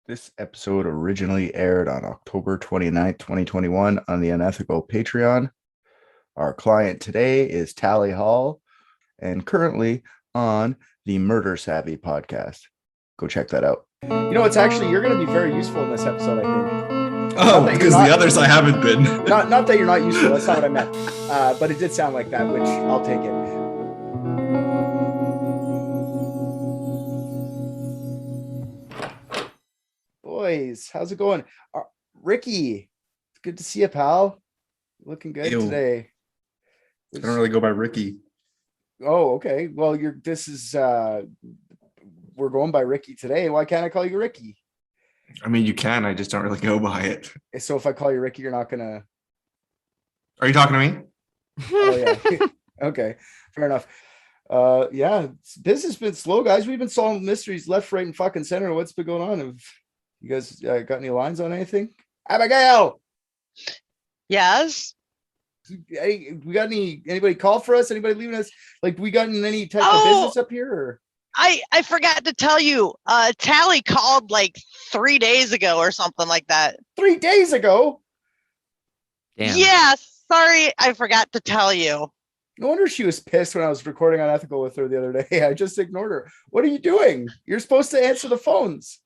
This episode originally aired on October 29th, 2021 on the Unethical Patreon. Our client today is Tali Hall and currently on the Murder Savvy podcast. Go check that out. You know, it's actually, you're going to be very useful in this episode, I think. Oh, because the others I haven't been. Not that you're not useful. That's not what I meant. But it did sound like that, which I'll take it. Boys, how's it going? Ricky, it's good to see you, pal. Looking good today. I don't really go by Ricky. Oh, okay. Well, we're going by Ricky today. Why can't I call you Ricky? I mean, you can. I just don't really go by it. So if I call you Ricky, you're not gonna. Are you talking to me? Oh yeah. Okay, fair enough. Yeah, this has been slow, guys. We've been solving mysteries left, right, and fucking center. What's been going on? Have you guys got any lines on anything? Abigail. Yes. Hey, we got anybody call for us? Anybody leaving us? Like, we got in any type of business up here? Or? I forgot to tell you, Tali called like 3 days ago or something like that. 3 days ago? Damn. Yeah, sorry, I forgot to tell you. No wonder she was pissed when I was recording Unethical with her the other day. I just ignored her. What are you doing? You're supposed to answer the phones.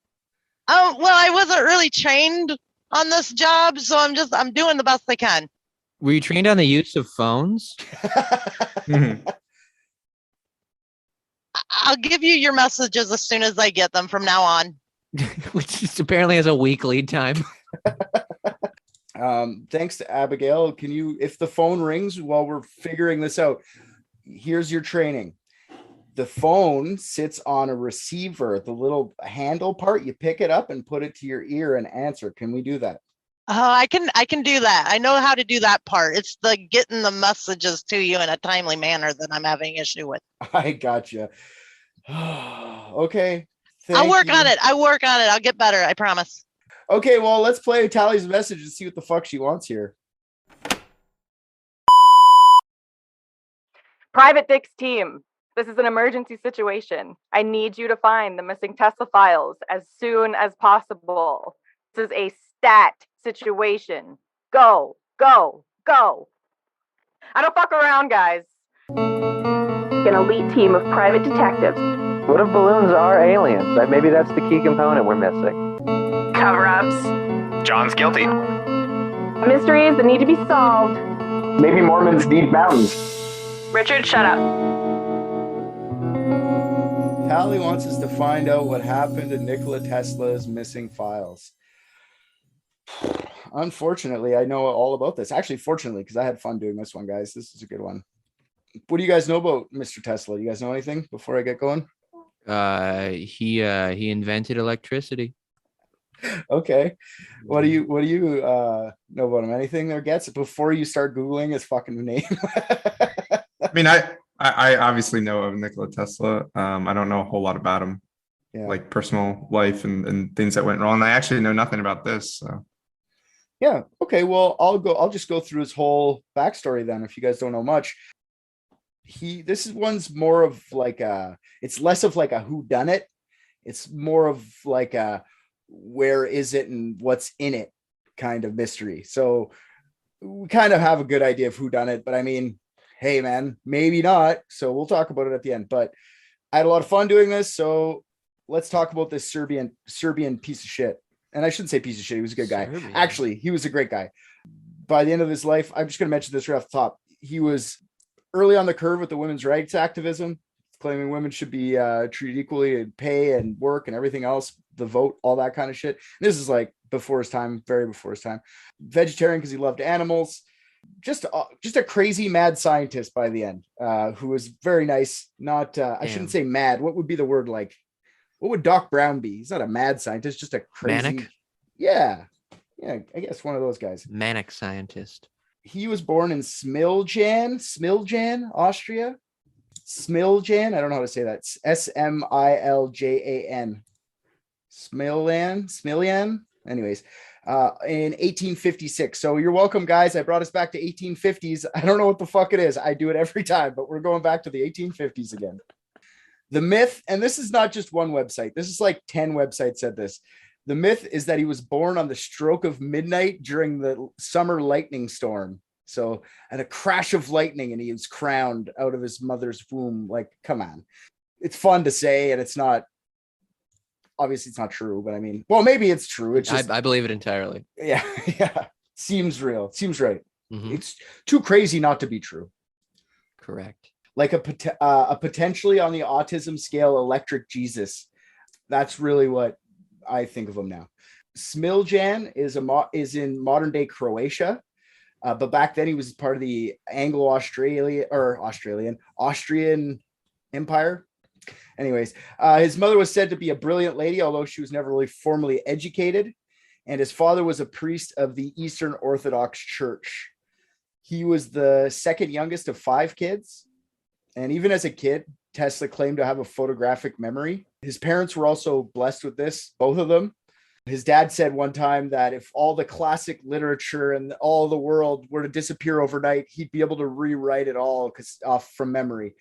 Oh, well, I wasn't really trained on this job, so I'm doing the best I can. Were you trained on the use of phones? I'll give you your messages as soon as I get them from now on. Which apparently has a week lead time. Thanks to Abigail. Can you, if the phone rings while we're figuring this out, here's your training. The phone sits on a receiver, the little handle part. You pick it up and put it to your ear and answer. Can we do that? I can do that. I know how to do that part. It's the getting the messages to you in a timely manner that I'm having issue with. I gotcha. Okay. I'll work on it. I'll get better. I promise. Okay, well, let's play Tali's message and see what the fuck she wants here. PRVT-DIX team, this is an emergency situation. I need you to find the missing Tesla files as soon as possible. This is a stat situation. Go, go, go. I don't fuck around, guys. An elite team of private detectives. What if balloons are aliens? Maybe that's the key component we're missing. Cover-ups. John's guilty. Mysteries that need to be solved. Maybe Mormons need mountains. Richard, shut up. Tali wants us to find out what happened to Nikola Tesla's missing files. Unfortunately, I know all about this. Actually, fortunately, because I had fun doing this one, guys. This is a good one. What do you guys know about Mr. Tesla? Do you guys know anything before I get going? He invented electricity. Okay. What do you know about him? Anything there gets before you start Googling his fucking name? I mean, I obviously know of Nikola Tesla. I don't know a whole lot about him, like personal life and things that went wrong. I actually know nothing about this. So. Yeah. Okay. Well, I'll just go through his whole backstory then. If you guys don't know much, this is one's more of like it's less of like a whodunit. It's more of like a where is it and what's in it kind of mystery. So we kind of have a good idea of who done it, but I mean, hey man, maybe not. So we'll talk about it at the end, but I had a lot of fun doing this. So let's talk about this Serbian piece of shit. And I shouldn't say piece of shit. He was a good guy. Serbian. Actually, he was a great guy. By the end of his life, I'm just going to mention this right off the top. He was early on the curve with the women's rights activism, claiming women should be treated equally in pay and work and everything else, the vote, all that kind of shit. And this is like before his time, very before his time. Vegetarian because he loved animals. Just a crazy mad scientist by the end, who was very nice. Not I shouldn't say mad. What would be the word? Like, what would Doc Brown be? He's not a mad scientist, just a crazy. Manic? Yeah, I guess one of those guys. Manic scientist. He was born in Smiljan, Austria. Smiljan, I don't know how to say that. Smiljan. Smiljan. Anyways, in 1856. So you're welcome, guys. I brought us back to 1850s. I don't know what the fuck it is. I do it every time, but we're going back to the 1850s again. The myth, and this is not just one website. This is like 10 websites said this. The myth is that he was born on the stroke of midnight during the summer lightning storm. So at a crash of lightning, and he was crowned out of his mother's womb. Like, come on. It's fun to say, and it's not, obviously it's not true, but I mean, well, maybe it's true. It's just, I believe it entirely. yeah. Seems real. Seems right. Mhm. It's too crazy not to be true. Correct. Like a potentially on the autism scale, electric Jesus. That's really what I think of him now. Smiljan is in modern day Croatia, but back then he was part of the Austrian Empire. Anyways, his mother was said to be a brilliant lady, although she was never really formally educated. And his father was a priest of the Eastern Orthodox Church. He was the second youngest of 5 kids. And even as a kid, Tesla claimed to have a photographic memory. His parents were also blessed with this, both of them. His dad said one time that if all the classic literature and all the world were to disappear overnight, he'd be able to rewrite it all from memory.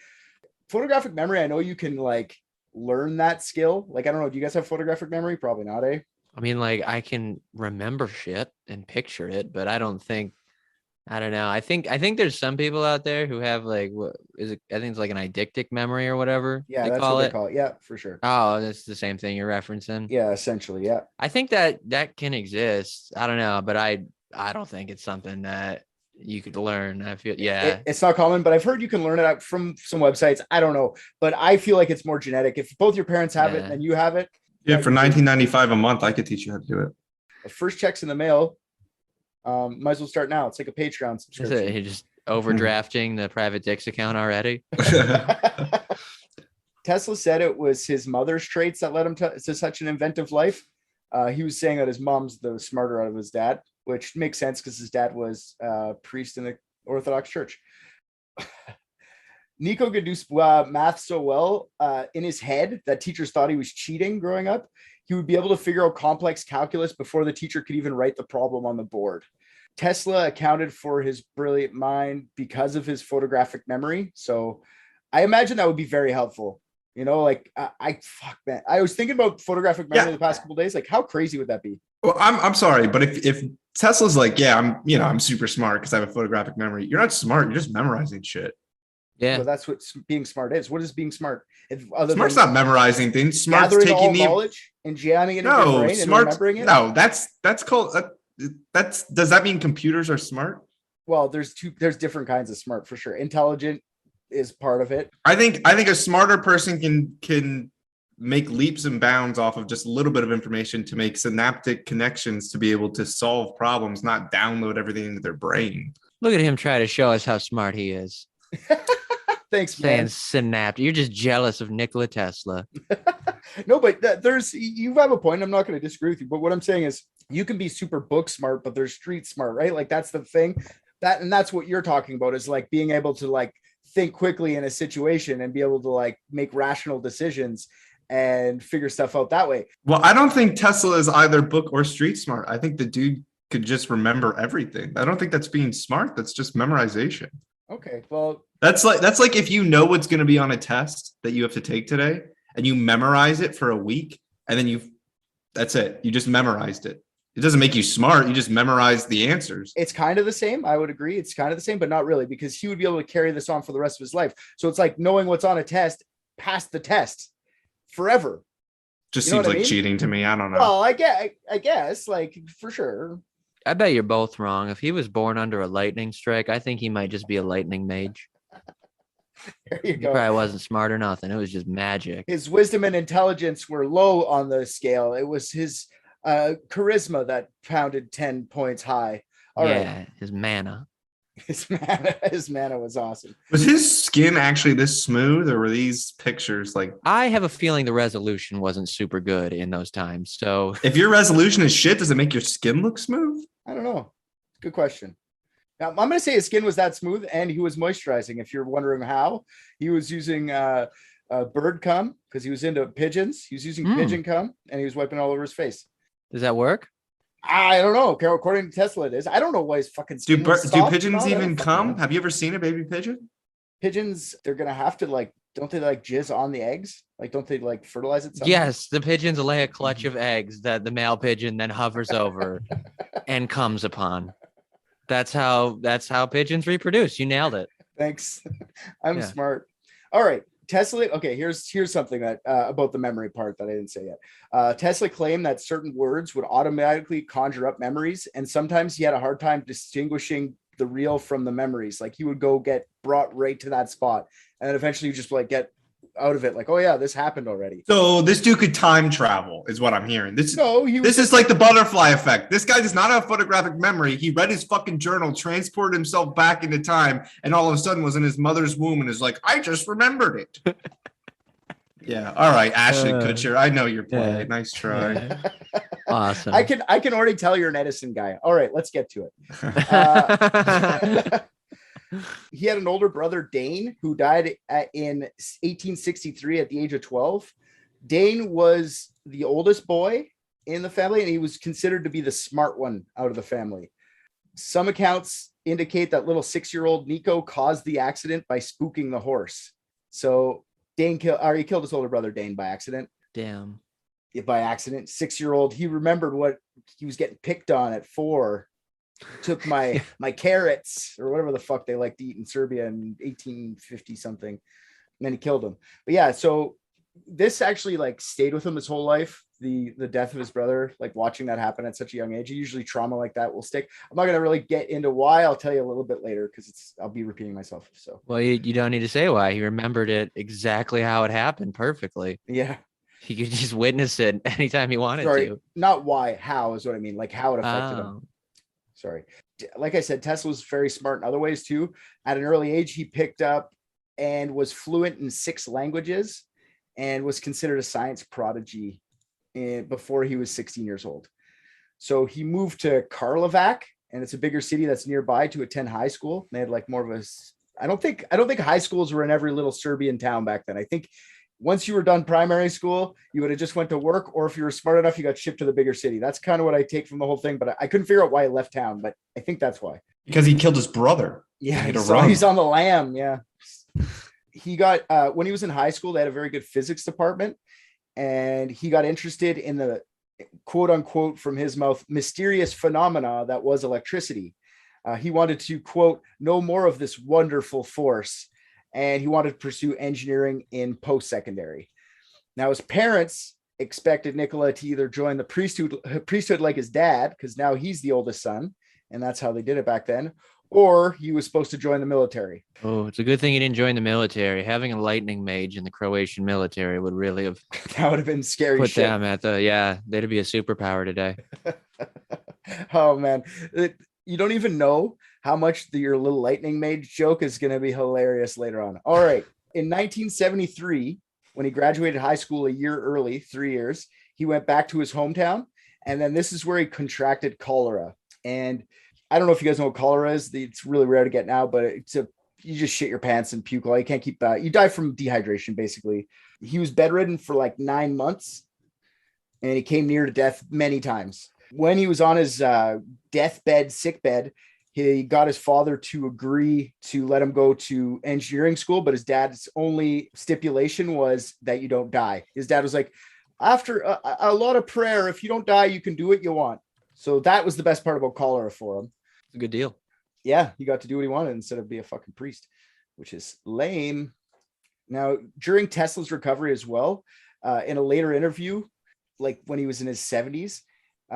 Photographic memory, I know you can like learn that skill. Like, I don't know, do you guys have photographic memory? Probably not, eh? I mean, like, I can remember shit and picture it, but I don't know. I think there's some people out there who have like, what is it? I think it's like an eidetic memory or whatever. Yeah, they that's call what it. they call it. Yeah, for sure. Oh, that's the same thing you're referencing. Yeah, essentially. Yeah. I think that can exist. I don't know, but I don't think it's something that you could learn. I feel, yeah. It's not common, but I've heard you can learn it out from some websites. I don't know, but I feel like it's more genetic. If both your parents have it and you have it. Yeah, for $19.95 a month, I could teach you how to do it. The first check's in the mail. Might as well start now. It's like a Patreon subscription. You're just overdrafting the private DIX account already. Tesla said it was his mother's traits that led him to such an inventive life. He was saying that his mom's the smarter out of his dad, which makes sense because his dad was a priest in the Orthodox Church. Nico could do math so well in his head that teachers thought he was cheating growing up. He would be able to figure out complex calculus before the teacher could even write the problem on the board. Tesla accounted for his brilliant mind because of his photographic memory. So I imagine that would be very helpful. You know, like man. I was thinking about photographic memory the past couple of days. Like, how crazy would that be? Well, I'm sorry, but if Tesla's like, yeah, I'm super smart because I have a photographic memory. You're not smart. You're just memorizing shit. Yeah, well, that's what being smart is. What is being smart? Smart's not memorizing things. Smart's gathering taking all knowledge and jamming it in your brain and remembering it. No, that's called. Does that mean computers are smart? Well, there's different kinds of smart for sure. Intelligent is part of it. I think a smarter person can make leaps and bounds off of just a little bit of information to make synaptic connections to be able to solve problems, not download everything into their brain. Look at him try to show us how smart he is. Thanks, man. Saying synaptic. You're just jealous of Nikola Tesla. No, but you have a point. I'm not going to disagree with you. But what I'm saying is you can be super book smart, but there's street smart, right? Like that's the thing. That's what you're talking about is like being able to like think quickly in a situation and be able to like make rational decisions and figure stuff out that way. Well, I don't think Tesla is either book or street smart. I think the dude could just remember everything. I don't think that's being smart. That's just memorization. Okay, well, that's like if you know what's going to be on a test that you have to take today and you memorize it for a week and then that's it. You just memorized it. It doesn't make you smart. You just memorize the answers. It's kind of the same. I would agree. It's kind of the same, but not really, because he would be able to carry this on for the rest of his life. So it's like knowing what's on a test, pass the test forever. Just seems like cheating to me. I don't know. Well, I guess like for sure. I bet you're both wrong. If he was born under a lightning strike, I think he might just be a lightning mage. There you He go. probably wasn't smart or nothing. It was just magic. His wisdom and intelligence were low on the scale. It was his charisma that pounded 10 points high. All right. His mana. His mana was awesome. Was his skin actually this smooth, or were these pictures like? I have a feeling the resolution wasn't super good in those times. So if your resolution is shit, does it make your skin look smooth? I don't know. Good question. Now, I'm going to say his skin was that smooth and he was moisturizing. If you're wondering how, he was using bird cum because he was into pigeons. He was using pigeon cum and he was wiping all over his face. Does that work? I don't know. According to Tesla, it is. I don't know why his fucking skin Do was soft pigeons and all. even come? Have you ever seen a baby pigeon? Pigeons, they're going to have to like don't they like jizz on the eggs? Like, don't they like fertilize it? Somehow? Yes, the pigeons lay a clutch of eggs that the male pigeon then hovers over and comes upon. That's how pigeons reproduce. You nailed it. Thanks. I'm Yeah. smart. All right. Tesla. Okay. Here's something that about the memory part that I didn't say yet. Tesla claimed that certain words would automatically conjure up memories, and sometimes he had a hard time distinguishing the real from the memories. Like he would go get brought right to that spot, and then eventually you just like get out of it. Like, oh yeah, this happened already. So this dude could time travel, is what I'm hearing. This This is like the butterfly effect. This guy does not have photographic memory. He read his fucking journal, transported himself back into time, and all of a sudden was in his mother's womb and is like, I just remembered it. Yeah. All right, Ashton Kutcher. I know your play. Yeah. Nice try. Yeah. Awesome. I can already tell you're an Edison guy. All right, let's get to it. He had an older brother, Dane, who died in 1863 at the age of 12. Dane was the oldest boy in the family, and he was considered to be the smart one out of the family. Some accounts indicate that little 6-year-old Nico caused the accident by spooking the horse. So he killed his older brother, Dane, by accident. Damn. By accident. 6-year-old, he remembered what he was getting picked on at 4. Took my carrots or whatever the fuck they like to eat in Serbia in 1850 something, and then he killed him. But yeah, so this actually like stayed with him his whole life. The death of his brother, like watching that happen at such a young age. Usually trauma like that will stick. I'm not gonna really get into why. I'll tell you a little bit later because I'll be repeating myself. So Well, you don't need to say why. He remembered it exactly how it happened perfectly. yeah. He could just witness it anytime he wanted to. Not why, how is what I mean. Like how it affected him. Oh. Sorry. Like I said, Tesla was very smart in other ways too. At an early age, he picked up and was fluent in 6 languages and was considered a science prodigy before he was 16 years old. So he moved to Karlovac, and it's a bigger city that's nearby, to attend high school. They had like more of a, I don't think high schools were in every little Serbian town back then. I think once you were done primary school, you would have just went to work, or if you were smart enough, you got shipped to the bigger city. That's kind of what I take from the whole thing, but I couldn't figure out why he left town, but I think that's why. Because he killed his brother. Yeah, He he's on the lam. Yeah. He got, when he was in high school, they had a very good physics department, and he got interested in the quote unquote, from his mouth, mysterious phenomena that was electricity. He wanted to, quote, know more of this wonderful force, and he wanted to pursue engineering in post-secondary. Now, his parents expected Nikola to either join the priesthood like his dad, because now he's the oldest son, and that's how they did it back then, or he was supposed to join the military. Oh, it's a good thing he didn't join the military. Having a lightning mage in the Croatian military would really have That would have been scary put shit. them at they'd be a superpower today. Oh, man. You don't even know how much your little lightning mage joke is going to be hilarious later on. All right. In 1973, when he graduated high school a year early, 3 years, he went back to his hometown. And then this is where he contracted cholera. And I don't know if you guys know what cholera is. It's really rare to get now, but you just shit your pants and puke. You can't keep that. You die from dehydration, basically. He was bedridden for like 9 months, and he came near to death many times. When he was on his sick bed, he got his father to agree to let him go to engineering school, but his dad's only stipulation was that you don't die. His dad was like, after a lot of prayer, if you don't die, you can do what you want. So that was the best part about cholera for him. It's a good deal. Yeah, he got to do what he wanted instead of be a fucking priest, which is lame. Now, during Tesla's recovery as well, in a later interview, like when he was in his 70s,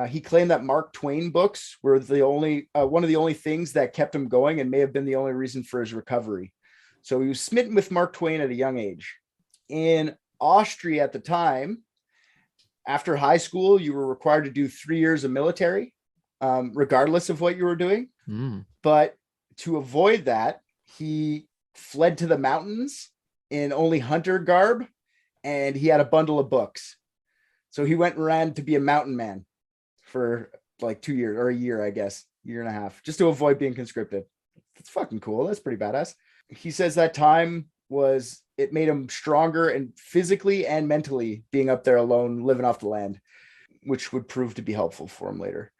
he claimed that Mark Twain books were one of the only things that kept him going and may have been the only reason for his recovery. So he was smitten with Mark Twain at a young age. In Austria at the time, after high school, you were required to do 3 years of military, regardless of what you were doing. But to avoid that, he fled to the mountains in only hunter garb, and he had a bundle of books. So he went and ran to be a mountain man for like 2 years, or a year, I guess, year and a half, just to avoid being conscripted. It's fucking cool. That's pretty badass. He says that time it made him stronger and physically and mentally, being up there alone, living off the land, which would prove to be helpful for him later.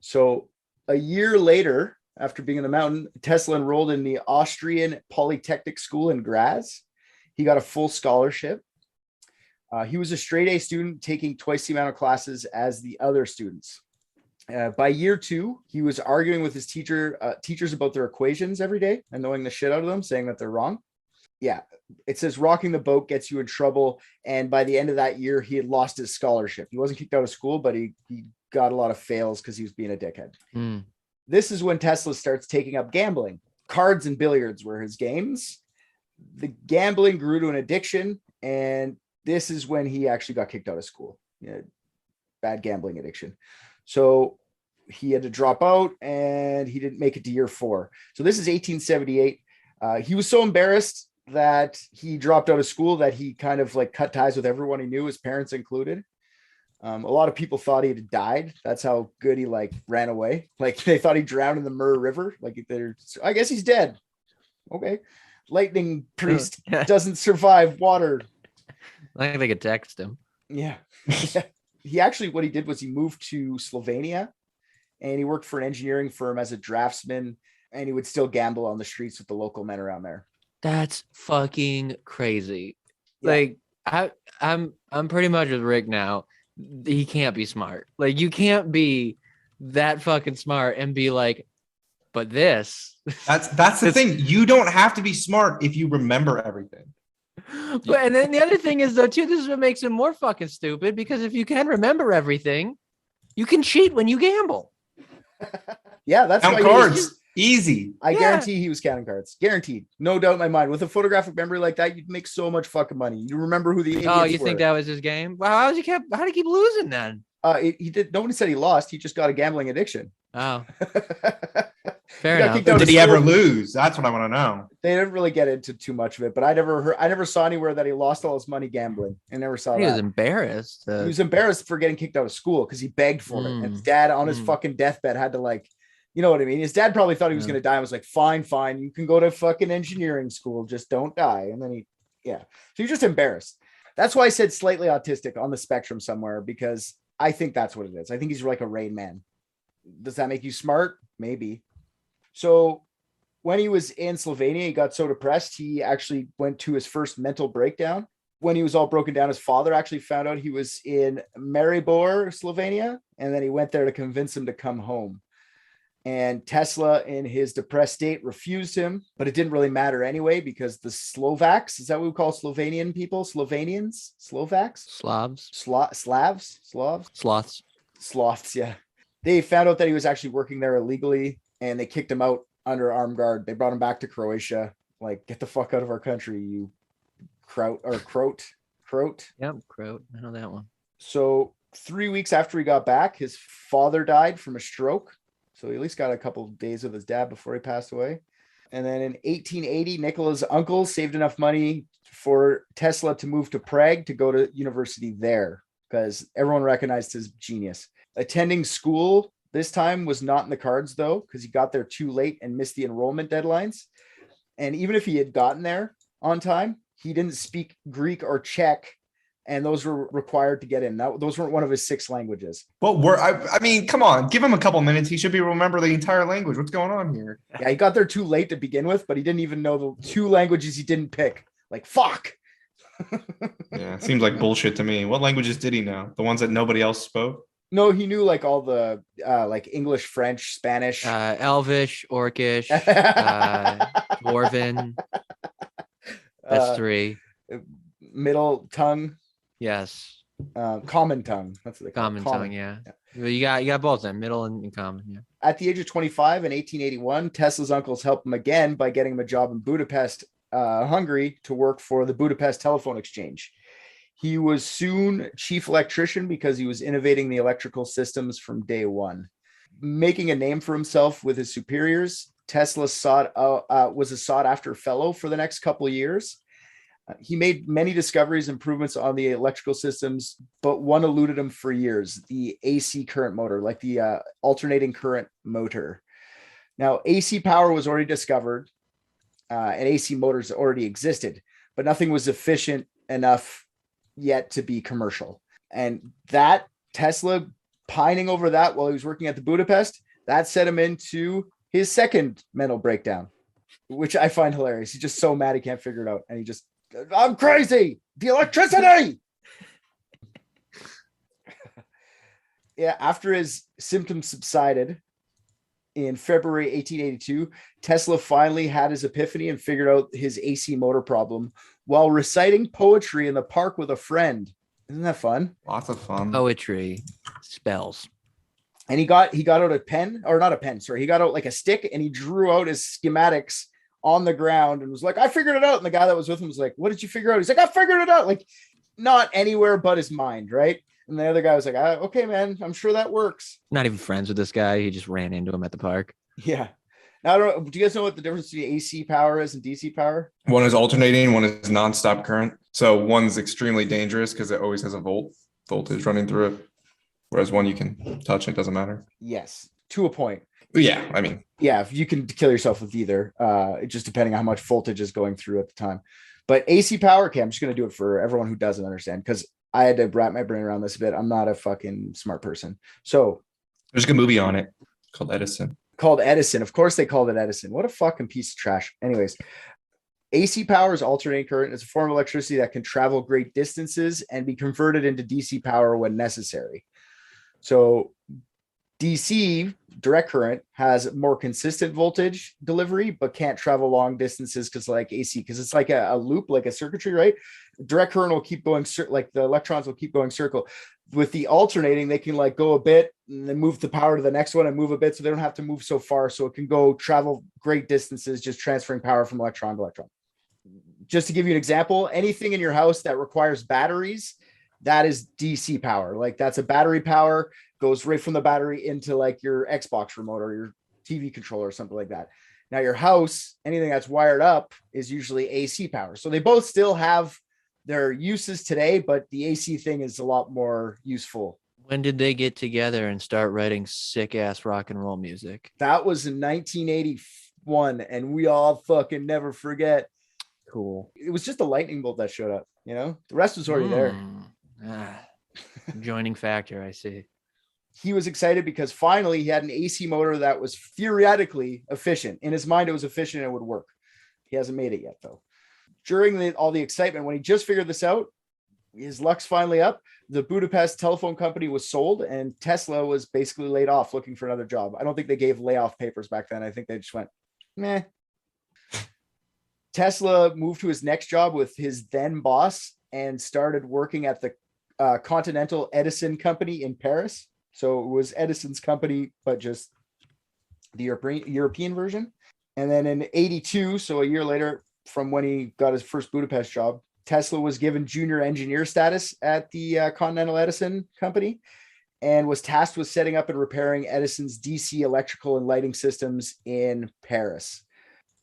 So a year later, after being in the mountain, Tesla enrolled in the Austrian Polytechnic School in Graz. He got a full scholarship. He was a straight A student, taking twice the amount of classes as the other students. By year 2, he was arguing with his teachers about their equations every day, annoying the shit out of them, saying that they're wrong. Yeah, it says rocking the boat gets you in trouble. And by the end of that year, he had lost his scholarship. He wasn't kicked out of school, but he got a lot of fails because he was being a dickhead. This is when Tesla starts taking up gambling. Cards and billiards were his games. The gambling grew to an addiction, and this is when he actually got kicked out of school. Bad gambling addiction. So he had to drop out, and he didn't make it to year 4. So this is 1878. He was so embarrassed that he dropped out of school that he kind of like cut ties with everyone he knew, his parents included. A lot of people thought he had died. That's how good he like ran away. Like they thought he drowned in the Murr River. Like I guess he's dead. Okay. Lightning priest doesn't survive water. I think they could text him. Yeah. He actually, what he did was he moved to Slovenia, and he worked for an engineering firm as a draftsman, and he would still gamble on the streets with the local men around there. That's fucking crazy. Yeah. Like I'm pretty much with Rick now. He can't be smart. Like you can't be that fucking smart and be like, but this. That's the thing. You don't have to be smart if you remember everything. But and then the other thing is though too, this is what makes him more fucking stupid, because if you can remember everything, you can cheat when you gamble. Yeah, that's Count why cards. Easy. I guarantee he was counting cards. Guaranteed. No doubt in my mind. With a photographic memory like that, you'd make so much fucking money. You remember who the idiots you were. think that was his game? Wow, how did he keep losing then? He did. Nobody said he lost. He just got a gambling addiction. Oh, fair enough. Did he ever lose? That's what I want to know. They didn't really get into too much of it, but I never saw anywhere that he lost all his money gambling. I never saw that. He was embarrassed. He was embarrassed for getting kicked out of school because he begged for it. And his dad on his fucking deathbed had to like, you know what I mean? His dad probably thought he was going to die. I was like, fine, you can go to fucking engineering school. Just don't die. And then so he's just embarrassed. That's why I said slightly autistic, on the spectrum somewhere, because I think that's what it is. I think he's like a Rain Man. Does that make you smart? Maybe. So when he was in Slovenia, he got so depressed, he actually went to his first mental breakdown. When he was all broken down, his father actually found out he was in Maribor, Slovenia, and then he went there to convince him to come home. And Tesla, in his depressed state, refused him, but it didn't really matter anyway, because the Slovaks, is that what we call Slovenian people? Slovenians? Slovaks? Slavs? Slavs? Sloths, yeah. They found out that he was actually working there illegally, and they kicked him out under armed guard. They brought him back to Croatia. Like, get the fuck out of our country, you croat. Yep, Croat. I know that one. So 3 weeks after he got back, his father died from a stroke. So he at least got a couple of days with his dad before he passed away. And then in 1880, Nikola's uncle saved enough money for Tesla to move to Prague to go to university there, because everyone recognized his genius. Attending school this time was not in the cards, though, because he got there too late and missed the enrollment deadlines. And even if he had gotten there on time, he didn't speak Greek or Czech, and those were required to get in. Those weren't one of his 6 languages. Well, I mean, come on, give him a couple minutes. He should be remember the entire language. What's going on here? Yeah, he got there too late to begin with, but he didn't even know the 2 languages he didn't pick. Like, fuck. Yeah, seems like bullshit to me. What languages did he know? The ones that nobody else spoke? No, he knew like all the like English, French, Spanish, Elvish, Orcish, Dwarven. That's 3. Middle tongue. Yes. Common tongue. That's what they call common tongue. Yeah. Well, you got both then, middle and common. Yeah. At the age of 25 in 1881, Tesla's uncles helped him again by getting him a job in Budapest, Hungary, to work for the Budapest Telephone Exchange. He was soon chief electrician because he was innovating the electrical systems from day one. Making a name for himself with his superiors, Tesla was a sought-after fellow for the next couple of years. He made many discoveries, improvements on the electrical systems, but one eluded him for years: the AC current motor, like the alternating current motor. Now, AC power was already discovered, and AC motors already existed, but nothing was efficient enough yet to be commercial. And that Tesla pining over that while he was working at the Budapest, that set him into his second mental breakdown, which I find hilarious. He's just so mad he can't figure it out, and he just I'm crazy. The electricity. Yeah, after his symptoms subsided in February 1882, Tesla finally had his epiphany and figured out his AC motor problem while reciting poetry in the park with a friend. Isn't that fun? Lots of fun. Poetry spells. And he got out a pen, or not a pen, sorry. He got out like a stick and he drew out his schematics on the ground and was like, I figured it out. And the guy that was with him was like, what did you figure out? He's like, I figured it out. Like, not anywhere but his mind, right? And the other guy was like, okay, man, I'm sure that works. Not even friends with this guy. He just ran into him at the park. Yeah. Now, I don't know, do you guys know what the difference between AC power is and DC power? One is alternating, one is nonstop current. So one's extremely dangerous because it always has a voltage running through it. Whereas one you can touch, it doesn't matter. Yes, to a point. Yeah, I mean. Yeah, you can kill yourself with either, just depending on how much voltage is going through at the time. But AC power, okay, I'm just going to do it for everyone who doesn't understand because I had to wrap my brain around this a bit. I'm not a fucking smart person. So there's a good movie on it called Edison. Of course they called it Edison. What a fucking piece of trash. Anyways, AC power is alternating current. It's a form of electricity that can travel great distances and be converted into DC power when necessary. So DC, direct current, has more consistent voltage delivery, but can't travel long distances because like AC, because it's like a loop, like a circuitry, right? Direct current will keep going, like the electrons will keep going circle. With the alternating, they can like go a bit and then move the power to the next one and move a bit, so they don't have to move so far. So it can go travel great distances, just transferring power from electron to electron. Just to give you an example, anything in your house that requires batteries, that is DC power. Like that's a battery power, goes right from the battery into like your Xbox remote or your TV controller or something like that. Now your house, anything that's wired up is usually AC power. So they both still have their uses today, but the AC thing is a lot more useful. When did they get together and start writing sick ass rock and roll music? That was in 1981, and we all fucking never forget. Cool. It was just a lightning bolt that showed up, you know? The rest was already there. Joining factor, I see. He was excited because finally he had an AC motor that was theoretically efficient. In his mind, it was efficient and it would work. He hasn't made it yet, though. During all the excitement, when he just figured this out, his luck's finally up. The Budapest telephone company was sold and Tesla was basically laid off looking for another job. I don't think they gave layoff papers back then. I think they just went, meh. Tesla moved to his next job with his then boss and started working at the Continental Edison Company in Paris. So it was Edison's company, but just the European version. And then in 82, so a year later from when he got his first Budapest job, Tesla was given junior engineer status at the Continental Edison Company and was tasked with setting up and repairing Edison's DC electrical and lighting systems in Paris.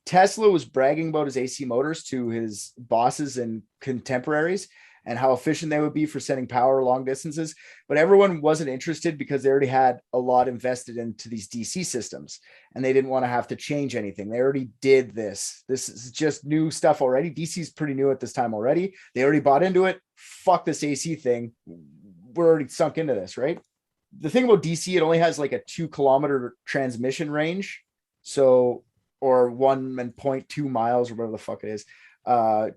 Tesla was bragging about his AC motors to his bosses and contemporaries and how efficient they would be for sending power long distances. But everyone wasn't interested because they already had a lot invested into these DC systems and they didn't want to have to change anything. They already did this. This is just new stuff already. DC is pretty new at this time already. They already bought into it. Fuck this AC thing. We're already sunk into this, right? The thing about DC, it only has like a 2-kilometer transmission range. So, or 1.2 miles or whatever the fuck it is.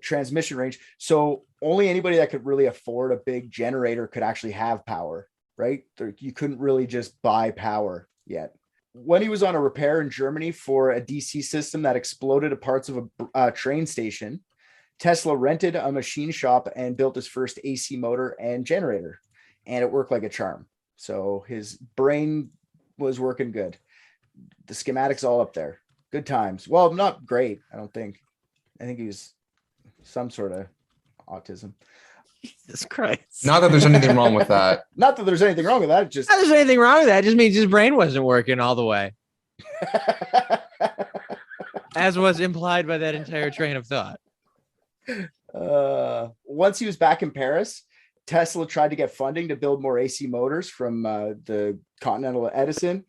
Transmission range. So only anybody that could really afford a big generator could actually have power, right? You couldn't really just buy power yet. When he was on a repair in Germany for a DC system that exploded at parts of a train station, Tesla rented a machine shop and built his first AC motor and generator, and it worked like a charm. So his brain was working good. The schematics all up there. Good times. Well, not great, I don't think. I think he was some sort of autism. Jesus Christ. Not that there's anything wrong with that. Not that there's anything wrong with that. Just Not that there's anything wrong with that. It just means his brain wasn't working all the way, as was implied by that entire train of thought. Once he was back in Paris, Tesla tried to get funding to build more AC motors from the Continental Edison.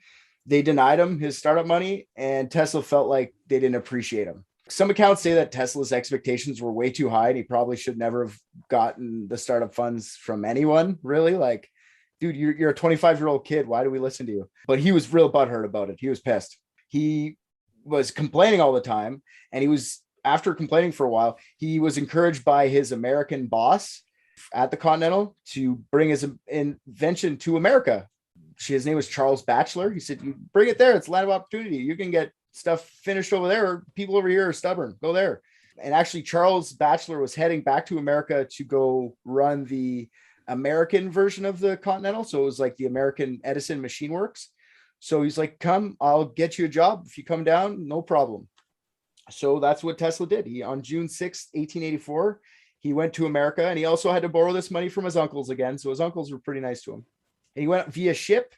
They denied him his startup money, and Tesla felt like they didn't appreciate him. Some accounts say that Tesla's expectations were way too high and he probably should never have gotten the startup funds from anyone, really. Like, dude, you're a 25-year-old kid. Why do we listen to you? But he was real butthurt about it. He was pissed. He was complaining all the time, and he was after complaining for a while, he was encouraged by his American boss at the Continental to bring his invention to America. His name was Charles Batchelor. He said, you bring it there. It's a land of opportunity. You can get stuff finished over there. People over here are stubborn. Go there. And actually, Charles Batchelor was heading back to America to go run the American version of the Continental. So it was like the American Edison Machine Works. So he's like, come, I'll get you a job. If you come down, no problem. So that's what Tesla did. He, on June 6th, 1884, he went to America, and he also had to borrow this money from his uncles again. So his uncles were pretty nice to him. And he went via ship,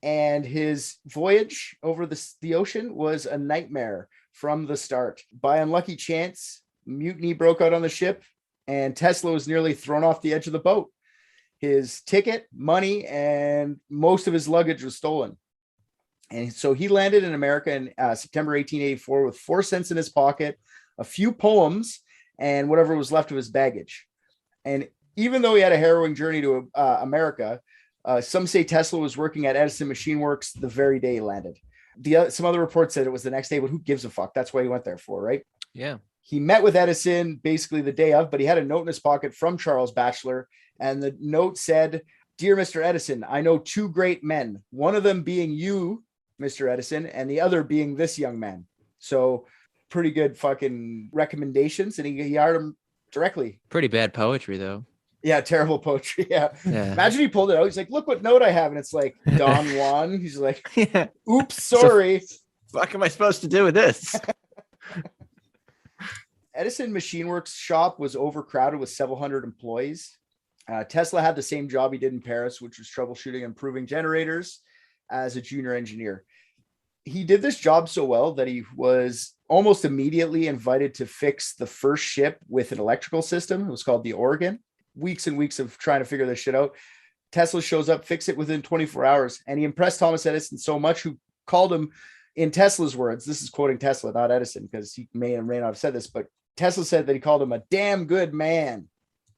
and his voyage over the ocean was a nightmare from the start. By unlucky chance, mutiny broke out on the ship, and Tesla was nearly thrown off the edge of the boat. His ticket, money, and most of his luggage was stolen. And so he landed in America in September 1884 with 4 cents in his pocket, a few poems, and whatever was left of his baggage. And even though he had a harrowing journey to America, some say Tesla was working at Edison Machine Works the very day he landed. Some other reports said it was the next day, but who gives a fuck? That's what he went there for, right? Yeah. He met with Edison basically the day of, but he had a note in his pocket from Charles Batchelor. And the note said, "Dear Mr. Edison, I know 2 great men, one of them being you, Mr. Edison, and the other being this young man." So pretty good fucking recommendations. And he hired him directly. Pretty bad poetry, though. Yeah, terrible poetry. Yeah. Yeah. Imagine he pulled it out. He's like, look what note I have. And it's like Don Juan. He's like, Yeah. oops, sorry. What am I supposed to do with this? Edison Machine Works shop was overcrowded with several hundred employees. Tesla had the same job he did in Paris, which was troubleshooting and improving generators as a junior engineer. He did this job so well that he was almost immediately invited to fix the first ship with an electrical system. It was called the Oregon. Weeks and weeks of trying to figure this shit out. Tesla shows up, fix it within 24 hours. And he impressed Thomas Edison so much, who called him, in Tesla's words, this is quoting Tesla, not Edison, because he may or may not have said this, but Tesla said that he called him a damn good man.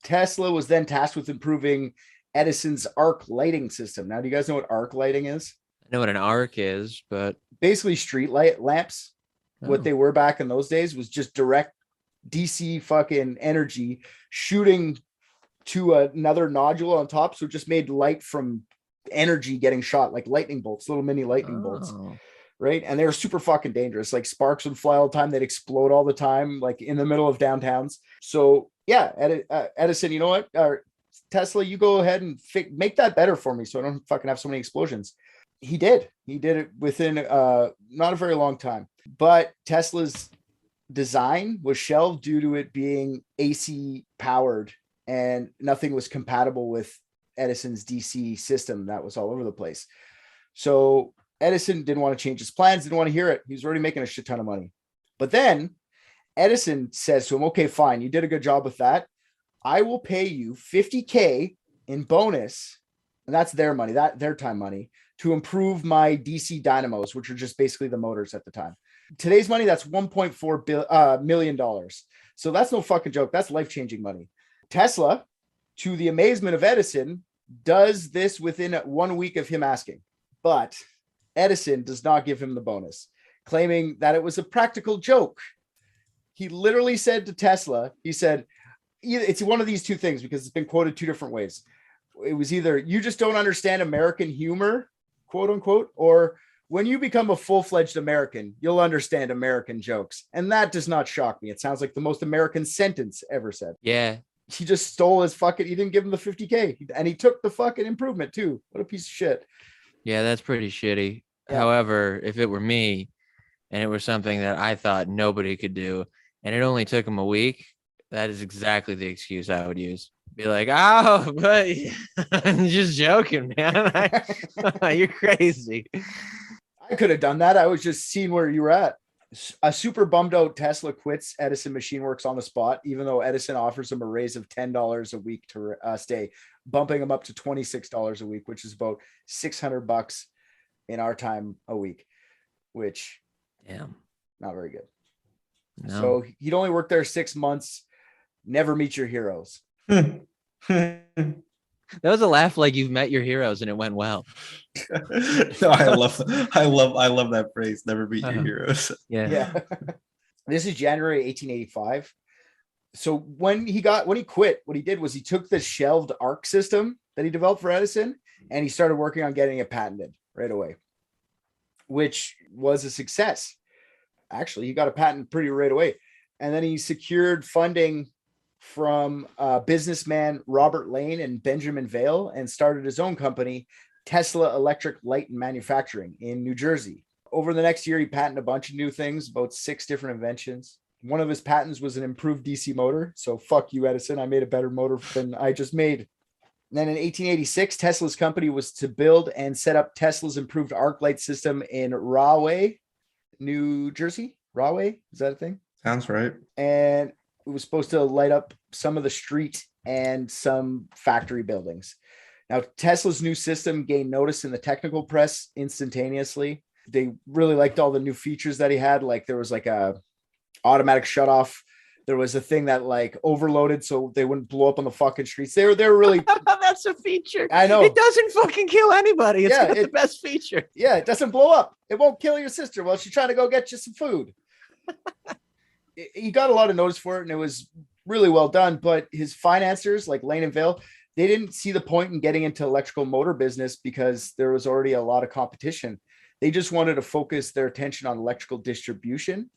Tesla was then tasked with improving Edison's arc lighting system. Now, do you guys know what arc lighting is? I know what an arc is, but Basically street light lamps. What they were back in those days was just direct DC fucking energy shooting to another nodule on top. So it just made light from energy getting shot, like lightning bolts, little mini lightning bolts. Right. And they were super fucking dangerous. Like sparks would fly all the time. They'd explode all the time, like in the middle of downtowns. So yeah, Edison, you know what? Tesla, you go ahead and make that better for me so I don't fucking have so many explosions. He did it within not a very long time. But Tesla's design was shelved due to it being AC powered, and nothing was compatible with Edison's DC system that was all over the place. So Edison didn't want to change his plans, didn't want to hear it. He was already making a shit ton of money. But then Edison says to him, okay, fine, you did a good job with that. I will pay you $50K in bonus, and that's their money, their time money, to improve my DC dynamos, which are just basically the motors at the time. Today's money, that's $1.4 million. So that's no fucking joke. That's life-changing money. Tesla, to the amazement of Edison, does this within 1 week of him asking. But Edison does not give him the bonus, claiming that it was a practical joke. He literally said to Tesla, he said, it's one of these two things, because it's been quoted 2 different ways. It was either you just don't understand American humor, quote unquote, or when you become a full-fledged American, you'll understand American jokes. And that does not shock me. It sounds like the most American sentence ever said. yeah. He just stole his fucking, he didn't give him the $50K, and he took the fucking improvement too. What a piece of shit. Yeah, that's pretty shitty. Yeah. However, if it were me and it was something that I thought nobody could do and it only took him a week, that is exactly the excuse I would use. Be like, oh, but I'm just joking, man. You're crazy. I could have done that. I was just seeing where you were at. A super bummed out Tesla quits Edison Machine Works on the spot, even though Edison offers him a raise of $10 a week to stay, bumping him up to $26 a week, which is about $600 in our time a week, which Damn. not very good. No. So he'd only worked there 6 months. Never meet your heroes. That was a laugh like you've met your heroes and it went well. No, I love that phrase. Never beat your heroes. Yeah. Yeah. This is January 1885. So when he quit, what he did was he took the shelved arc system that he developed for Edison and he started working on getting it patented right away, which was a success. Actually, he got a patent pretty right away. And then he secured funding from businessman Robert Lane and Benjamin Vail and started his own company, Tesla Electric Light and Manufacturing in New Jersey. Over the next year, he patented a bunch of new things, about 6 different inventions. One of his patents was an improved DC motor. So fuck you, Edison. I made a better motor than I just made. And then in 1886, Tesla's company was to build and set up Tesla's improved arc light system in Rahway, New Jersey. Rahway, is that a thing? Sounds right. And it was supposed to light up some of the street and some factory buildings. Now, Tesla's new system gained notice in the technical press instantaneously. They really liked all the new features that he had. Like there was like a automatic shut off. There was a thing that like overloaded so they wouldn't blow up on the fucking streets. They're really That's a feature. I know. It doesn't fucking kill anybody. It's got the best feature. Yeah, it doesn't blow up. It won't kill your sister while she's trying to go get you some food. He got a lot of notice for it and it was really well done. But his financiers like Lane and Vail, they didn't see the point in getting into electrical motor business because there was already a lot of competition. They just wanted to focus their attention on electrical distribution.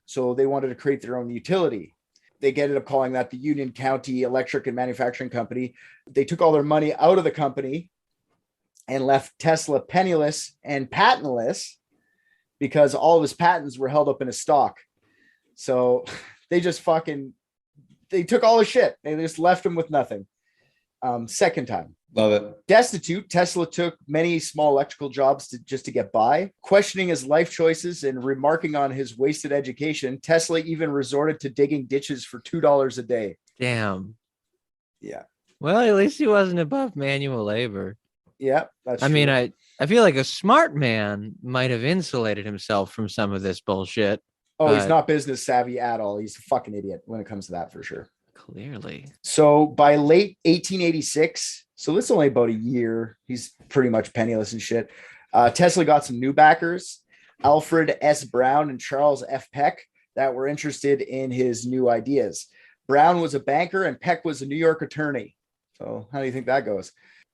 So they wanted to create their own utility. They ended up calling that the Union County Electric and Manufacturing Company. They took all their money out of the company and left Tesla penniless and patentless because all of his patents were held up in his stock. So they just they took all his shit. They just left him with nothing. Second time. Love it. Destitute, Tesla took many small electrical jobs just to get by. Questioning his life choices and remarking on his wasted education, Tesla even resorted to digging ditches for $2 a day. Damn. Yeah. Well, at least he wasn't above manual labor. Yeah, that's I true. mean, I feel like a smart man might have insulated himself from some of this bullshit. Oh, he's not business savvy at all. He's a fucking idiot when it comes to that for sure. Clearly. So by late 1886, so this is only about a year, he's pretty much penniless and shit. Tesla got some new backers, Alfred S. Brown and Charles F. Peck, that were interested in his new ideas. Brown was a banker and Peck was a New York attorney. So how do you think that goes?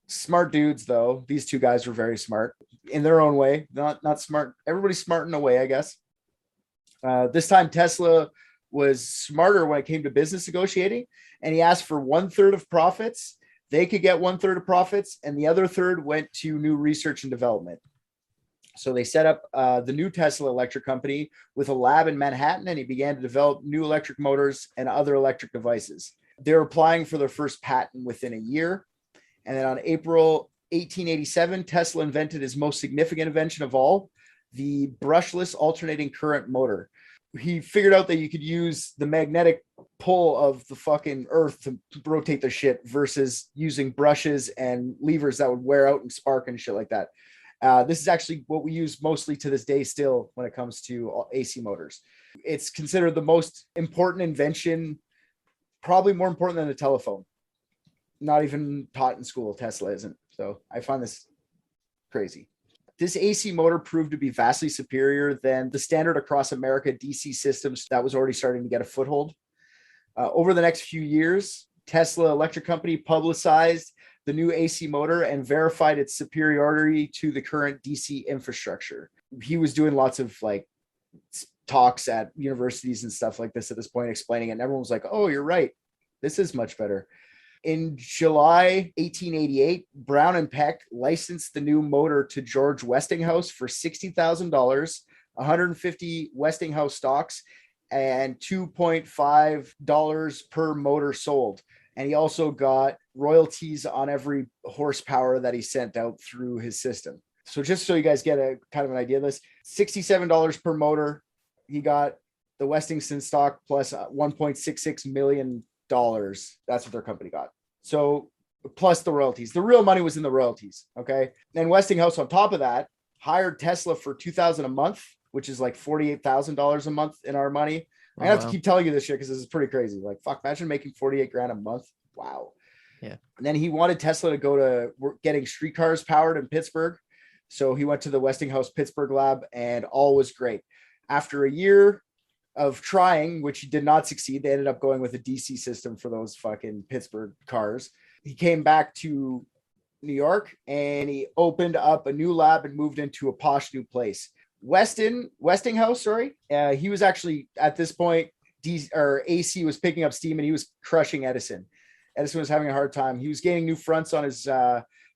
Smart dudes, though. These two guys were very smart in their own way. Not smart. Everybody's smart in a way, I guess. This time Tesla was smarter when it came to business negotiating, and he asked for 1/3 of profits. They could get 1/3 of profits, and the other third went to new research and development. So they set up the new Tesla Electric Company with a lab in Manhattan, and he began to develop new electric motors and other electric devices. They were applying for their first patent within a year. And then on April 1887, Tesla invented his most significant invention of all, the brushless alternating current motor. He figured out that you could use the magnetic pull of the fucking earth to rotate the shit versus using brushes and levers that would wear out and spark and shit like that. This is actually what we use mostly to this day still when it comes to AC motors. It's considered the most important invention, probably more important than the telephone. Not even taught in school. Tesla isn't. So I find this crazy. This AC motor proved to be vastly superior than the standard across America DC systems that was already starting to get a foothold. Over the next few years, Tesla Electric Company publicized the new AC motor and verified its superiority to the current DC infrastructure. He was doing lots of like talks at universities and stuff like this at this point, explaining it. And everyone was like, oh, you're right. This is much better. In July 1888, Brown and Peck licensed the new motor to George Westinghouse for $60,000, 150 Westinghouse stocks, and $2.5 per motor sold. And he also got royalties on every horsepower that he sent out through his system. So just so you guys get a kind of an idea of this, $67 per motor. He got the Westinghouse stock plus $1.66 million. That's what their company got. So plus the royalties. The real money was in the royalties. Okay. And Westinghouse on top of that hired Tesla for $2,000 a month, which is like $48,000 a month in our money. I have to keep telling you this shit because this is pretty crazy. Like, fuck, imagine making 48 grand a month. Wow. Yeah. And then he wanted Tesla to go to getting streetcars powered in Pittsburgh. So he went to the Westinghouse Pittsburgh lab and all was great. After a year, of trying, which he did not succeed. They ended up going with a DC system for those fucking Pittsburgh cars. He came back to New York and he opened up a new lab and moved into a posh new place. Westinghouse, he was actually at this point, AC was picking up steam and he was crushing Edison. Edison was having a hard time. He was gaining new fronts on his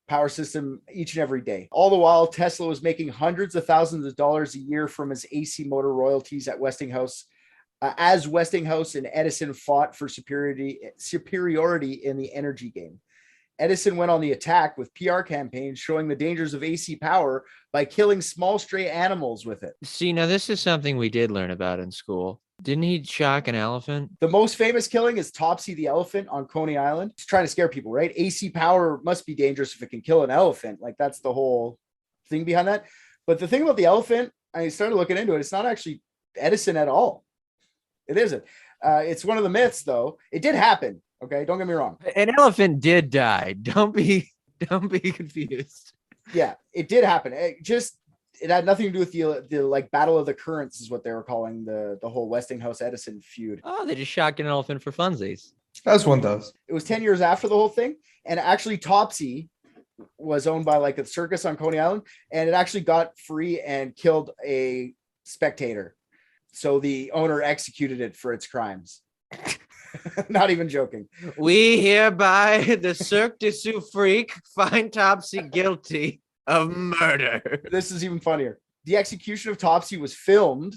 power system each and every day. All the while, Tesla was making hundreds of thousands of dollars a year from his AC motor royalties at Westinghouse, as Westinghouse and Edison fought for superiority in the energy game. Edison went on the attack with PR campaigns showing the dangers of AC power by killing small stray animals with it. See, now this is something we did learn about in school. Didn't he shock an elephant? The most famous killing is Topsy the elephant on Coney Island. He's trying to scare people, right? AC power must be dangerous if it can kill an elephant. Like, that's the whole thing behind that. But the thing about the elephant, I started looking into it. It's not actually Edison at all. It isn't. It's one of the myths, though. It did happen. Okay, don't get me wrong. An elephant did die. Don't be confused. Yeah, it did happen. It had nothing to do with the like Battle of the Currents is what they were calling the whole Westinghouse Edison feud. Oh, they just shocked an elephant for funsies. As one does. It was 10 years after the whole thing, and actually Topsy was owned by like a circus on Coney Island, and it actually got free and killed a spectator. So the owner executed it for its crimes. Not even joking. We hereby, the Cirque du Soleil, find Topsy guilty of murder. This is even funnier. The execution of Topsy was filmed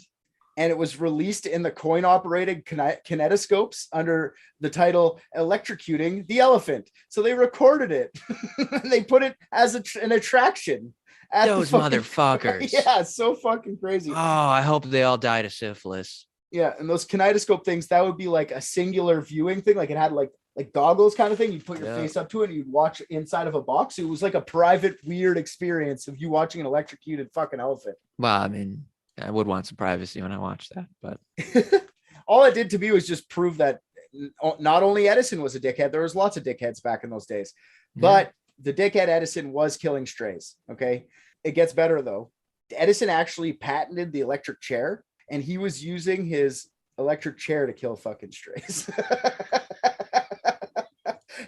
and it was released in the coin-operated kinetoscopes under the title Electrocuting the Elephant. So they recorded it. And they put it as an attraction. Those motherfuckers. Yeah, so fucking crazy. Oh, I hope they all died of syphilis. Yeah, and those kinetoscope things, that would be like a singular viewing thing. Like it had like goggles kind of thing. You'd put your face up to it and you'd watch inside of a box. It was like a private, weird experience of you watching an electrocuted fucking elephant. Well, I mean, I would want some privacy when I watch that, but all it did to me was just prove that not only Edison was a dickhead, there was lots of dickheads back in those days, but the dickhead Edison was killing strays. Okay. It gets better though. Edison actually patented the electric chair, and he was using his electric chair to kill fucking strays.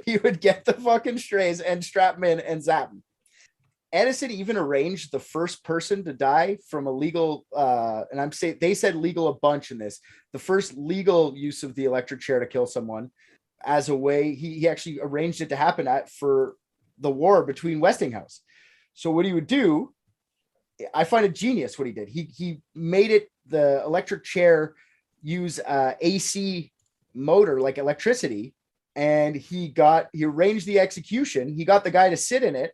He would get the fucking strays and strap them in and zap them. Edison even arranged the first person to die from a legal, and they said legal a bunch in this, the first legal use of the electric chair to kill someone as a way, he actually arranged it to happen for the war between Westinghouse. So what he would do, I find it genius what he did. He made it, the electric chair, use AC motor, like electricity, and he arranged the execution. He got the guy to sit in it,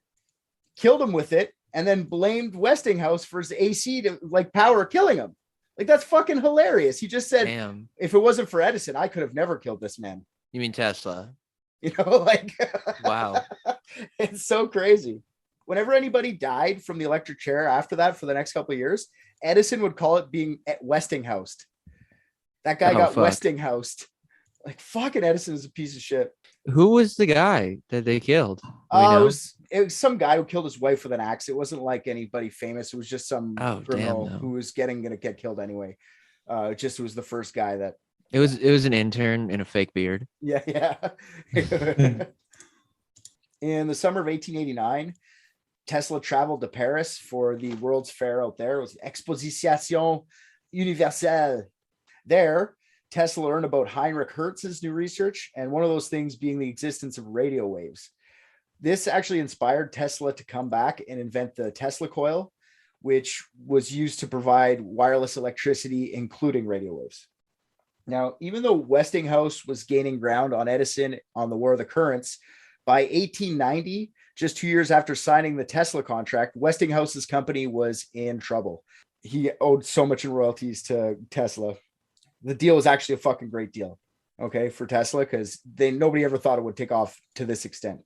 killed him with it, and then blamed Westinghouse for his AC to like power killing him. Like, that's fucking hilarious. He just said, damn, if it wasn't for Edison, I could have never killed this man. You mean Tesla? You know, like, wow. It's so crazy. Whenever anybody died from the electric chair after that for the next couple of years, Edison would call it being Westinghoused. That guy got Westinghoused. Like, fucking Edison is a piece of shit. Who was the guy that they killed? It was some guy who killed his wife with an axe. It wasn't like anybody famous. It was just some criminal who was gonna get killed anyway. It was the first guy that. It was an intern in a fake beard. Yeah. In the summer of 1889, Tesla traveled to Paris for the World's Fair out there. It was Exposition Universelle. There, Tesla learned about Heinrich Hertz's new research, and one of those things being the existence of radio waves. This actually inspired Tesla to come back and invent the Tesla coil, which was used to provide wireless electricity, including radio waves. Now, even though Westinghouse was gaining ground on Edison on the War of the Currents, by 1890, just 2 years after signing the Tesla contract, Westinghouse's company was in trouble. He owed so much in royalties to Tesla. The deal was actually a fucking great deal, okay, for Tesla, because nobody ever thought it would take off to this extent.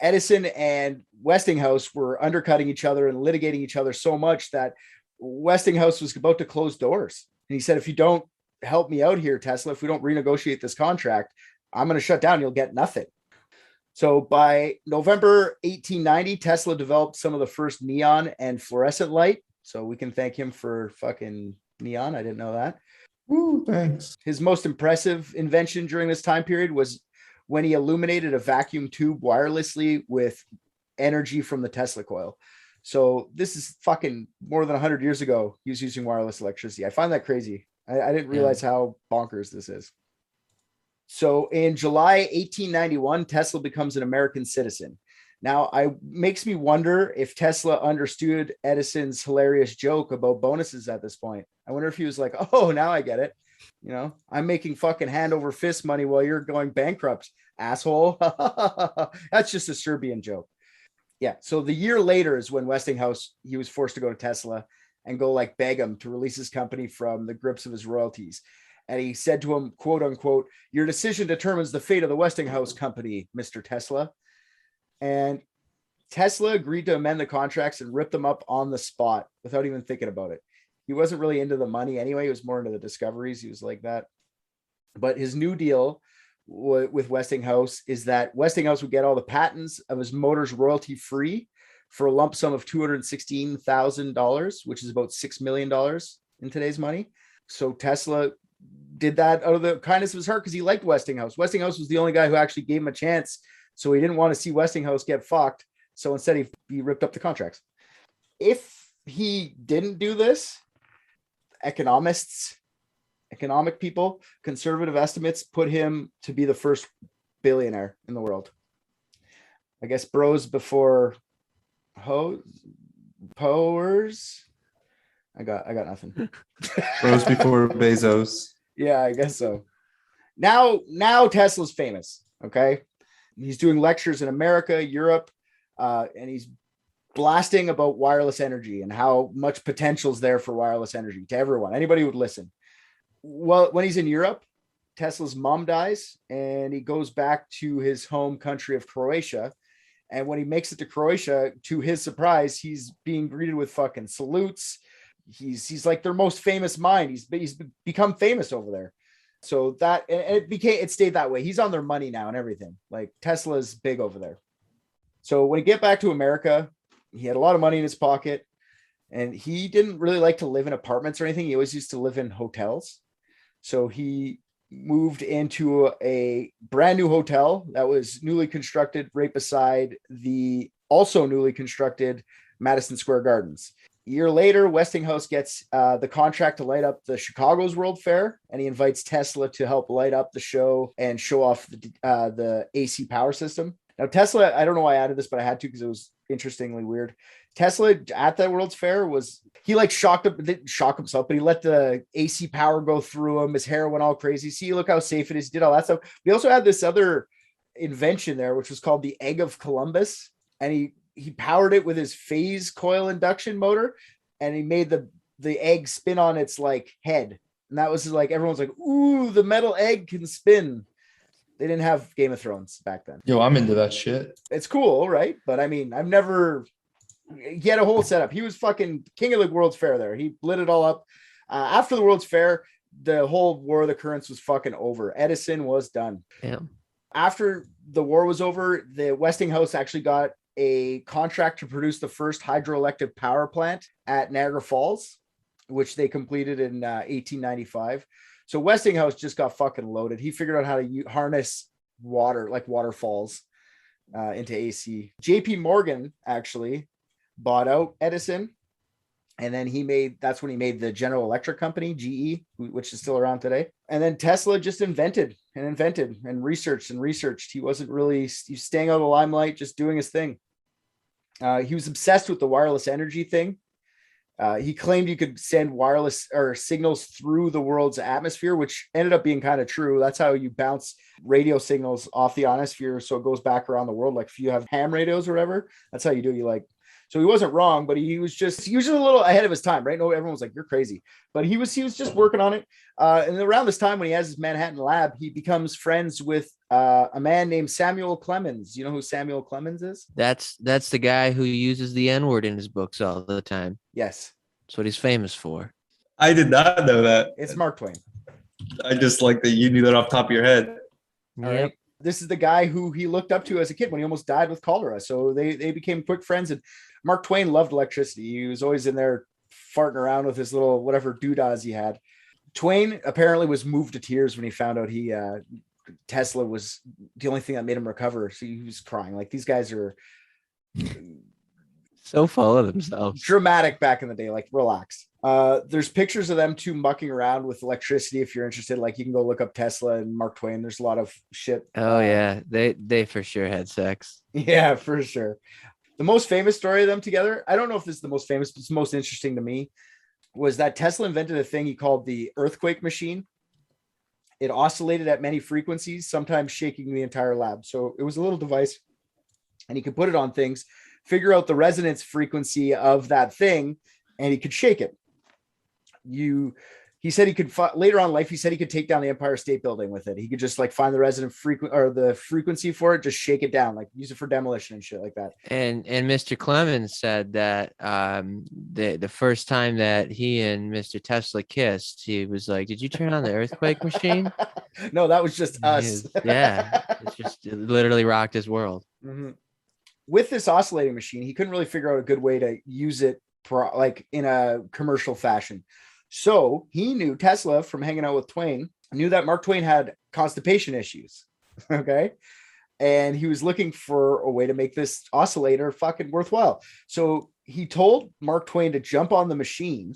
Edison and Westinghouse were undercutting each other and litigating each other so much that Westinghouse was about to close doors. And he said, if you don't help me out here, Tesla, if we don't renegotiate this contract, I'm going to shut down. You'll get nothing. So by November 1890, Tesla developed some of the first neon and fluorescent light. So we can thank him for fucking neon. I didn't know that. Ooh, thanks. His most impressive invention during this time period was when he illuminated a vacuum tube wirelessly with energy from the Tesla coil. So this is fucking more than 100 years ago. He was using wireless electricity. I find that crazy. I didn't realize how bonkers this is. So in July 1891, Tesla becomes an American citizen. Now, makes me wonder if Tesla understood Edison's hilarious joke about bonuses at this point. I wonder if he was like, oh, now I get it. You know, I'm making fucking hand over fist money while you're going bankrupt, asshole. That's just a Serbian joke. Yeah. So the year later is when Westinghouse, he was forced to go to Tesla and go like beg him to release his company from the grips of his royalties. And he said to him, quote unquote, your decision determines the fate of the Westinghouse company, Mr. Tesla. And Tesla agreed to amend the contracts and rip them up on the spot without even thinking about it. He wasn't really into the money anyway. He was more into the discoveries. He was like that. But his new deal with Westinghouse is that Westinghouse would get all the patents of his motors royalty free for a lump sum of $216,000, which is about $6 million in today's money. So Tesla did that out of the kindness of his heart because he liked Westinghouse. Westinghouse was the only guy who actually gave him a chance. So he didn't want to see Westinghouse get fucked. So instead he ripped up the contracts. If he didn't do this, economic people, conservative estimates put him to be the first billionaire in the world. I guess bros before poers. I got nothing. Bros before Bezos. Yeah, I guess so. Now Tesla's famous. Okay. He's doing lectures in America, Europe, and he's blasting about wireless energy and how much potential is there for wireless energy to everyone. Anybody would listen. Well, when he's in Europe, Tesla's mom dies and he goes back to his home country of Croatia. And when he makes it to Croatia, to his surprise, he's being greeted with fucking salutes. He's like their most famous mind. He's become famous over there. So that it stayed that way. He's on their money now and everything. Like Tesla's big over there. So when he get back to America, he had a lot of money in his pocket and he didn't really like to live in apartments or anything. He always used to live in hotels. So he moved into a brand new hotel that was newly constructed right beside the also newly constructed Madison Square Gardens. A year later, Westinghouse gets the contract to light up the Chicago's World Fair, and he invites Tesla to help light up the show and show off the AC power system. Now, Tesla, I don't know why I added this, but I had to because it was interestingly weird. Tesla at that World's Fair didn't shock himself, but he let the AC power go through him. His hair went all crazy. See, look how safe it is. He did all that stuff. We also had this other invention there, which was called the Egg of Columbus, and he powered it with his phase coil induction motor, and he made the egg spin on its like head. And that was like, everyone's like, ooh, the metal egg can spin. They didn't have Game of Thrones back then. Yo, I'm into that shit. It's cool, right? But I mean, he had a whole setup. He was fucking king of the World's Fair there. He lit it all up. After the World's Fair, the whole War of the Currents was fucking over. Edison was done. Yeah. After the war was over, the Westinghouse actually got a contract to produce the first hydroelectric power plant at Niagara Falls, which they completed in 1895. So Westinghouse just got fucking loaded. He figured out how to harness water, like waterfalls, into AC. JP Morgan actually bought out Edison, and then that's when he made the General Electric company, GE, which is still around today. And then Tesla just invented and researched. He wasn't really, he's staying out of the limelight, just doing his thing. He was obsessed with the wireless energy thing. He claimed you could send wireless or signals through the world's atmosphere, which ended up being kind of true. That's how you bounce radio signals off the ionosphere, so it goes back around the world. Like if you have ham radios or whatever, that's how you do it. So he wasn't wrong, but he was just a little ahead of his time, right? No, everyone was like, "You're crazy," but he was just working on it. And around this time, when he has his Manhattan lab, he becomes friends with a man named Samuel Clemens. You know who Samuel Clemens is? That's the guy who uses the N-word in his books all the time. Yes, that's what he's famous for. I did not know that. It's Mark Twain. I just like that you knew that off the top of your head. All right. This is the guy who he looked up to as a kid when he almost died with cholera. So they became quick friends. And Mark Twain loved electricity. He was always in there farting around with his little whatever doodahs he had. Twain apparently was moved to tears when he found out Tesla was the only thing that made him recover. So he was crying. Like, these guys are So full of themselves. dramatic back in the day. Like, relax. There's pictures of them two mucking around with electricity. If you're interested, like, you can go look up Tesla and Mark Twain. There's a lot of shit. Oh yeah, they for sure had sex. Yeah, for sure. The most famous story of them together, I don't know if this is the most famous, but it's most interesting to me, was that Tesla invented a thing he called the earthquake machine. It oscillated at many frequencies, sometimes shaking the entire lab. So it was a little device, and he could put it on things, figure out the resonance frequency of that thing, and he could shake it. He said he could later on in life, he said he could take down the Empire State Building with it. He could just like find the resonant the frequency for it, just shake it down, like use it for demolition and shit like that. And Mr. Clemens said that the first time that he and Mr. Tesla kissed, he was like, "Did you turn on the earthquake machine?" No, that was just us. It literally rocked his world. Mm-hmm. With this oscillating machine, he couldn't really figure out a good way to use it like in a commercial fashion. So he knew, Tesla, from hanging out with Twain, knew that Mark Twain had constipation issues. Okay. And he was looking for a way to make this oscillator fucking worthwhile. So he told Mark Twain to jump on the machine,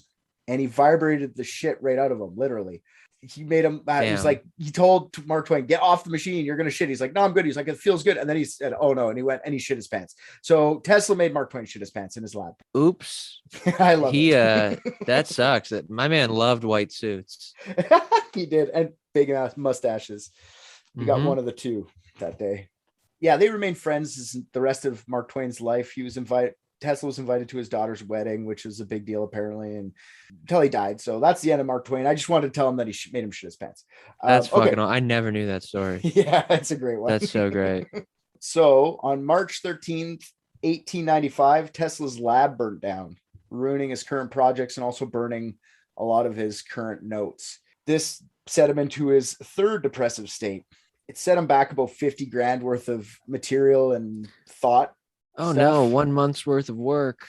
and he vibrated the shit right out of him, literally. He made him, he was like, he told Mark Twain, "Get off the machine. You're going to shit." He's like, "No, I'm good." He's like, "It feels good." And then he said, "Oh no." And he went and he shit his pants. So Tesla made Mark Twain shit his pants in his lab. Oops. I love it. That sucks. My man loved white suits. He did. And big ass mustaches. He got one of the two that day. Yeah, they remained friends the rest of Mark Twain's life. Tesla was invited to his daughter's wedding, which was a big deal apparently, and until he died. So that's the end of Mark Twain. I just wanted to tell him that he made him shit his pants. That's fucking. I never knew that story. Yeah, it's a great one. That's so great. So on March 13th, 1895, Tesla's lab burnt down, ruining his current projects and also burning a lot of his current notes. This set him into his third depressive state. It set him back about 50 grand worth of material and thought. Oh no, 1 month's worth of work.